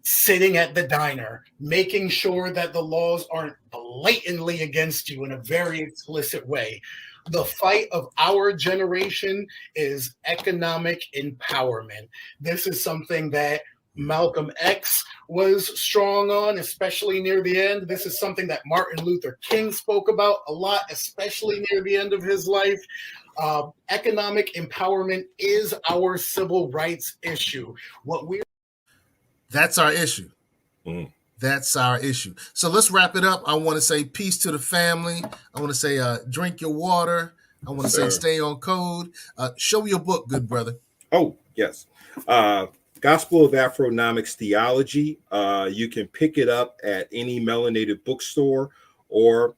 sitting at the diner, making sure that the laws aren't blatantly against you in a very explicit way. The fight of our generation is economic empowerment. This is something that Malcolm X was strong on, especially near the end. This is something that Martin Luther King spoke about a lot, especially near the end of his life. Economic empowerment is our civil rights issue. That's our issue. That's our issue. So let's wrap it up. I want to say peace to the family. I want to say drink your water. I want to say stay on code. Show your book, good brother. Oh, yes. Gospel of Afro-nomics Theology. You can pick it up at any melanated bookstore or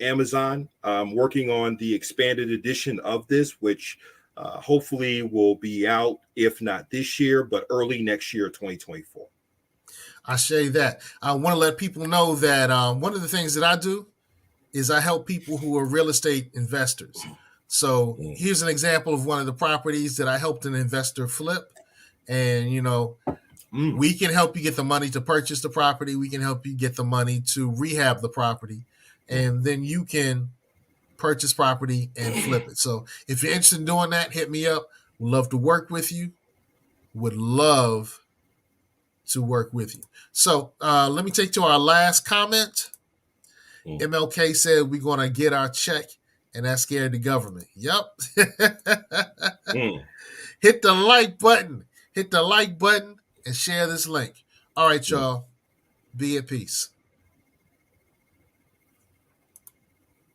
Amazon. I'm working on the expanded edition of this, which hopefully will be out, if not this year, but early next year, 2024. I say that. I want to let people know that one of the things that I do is I help people who are real estate investors. So here's an example of one of the properties that I helped an investor flip. And, we can help you get the money to purchase the property. We can help you get the money to rehab the property. And then you can purchase property and flip it. So if you're interested in doing that, hit me up. Would love to work with you. Would love to work with you. So let me take to our last comment. MLK said we're going to get our check, and that scared the government. Yep. Hit the like button. Hit the like button and share this link. All right, y'all. Be at peace.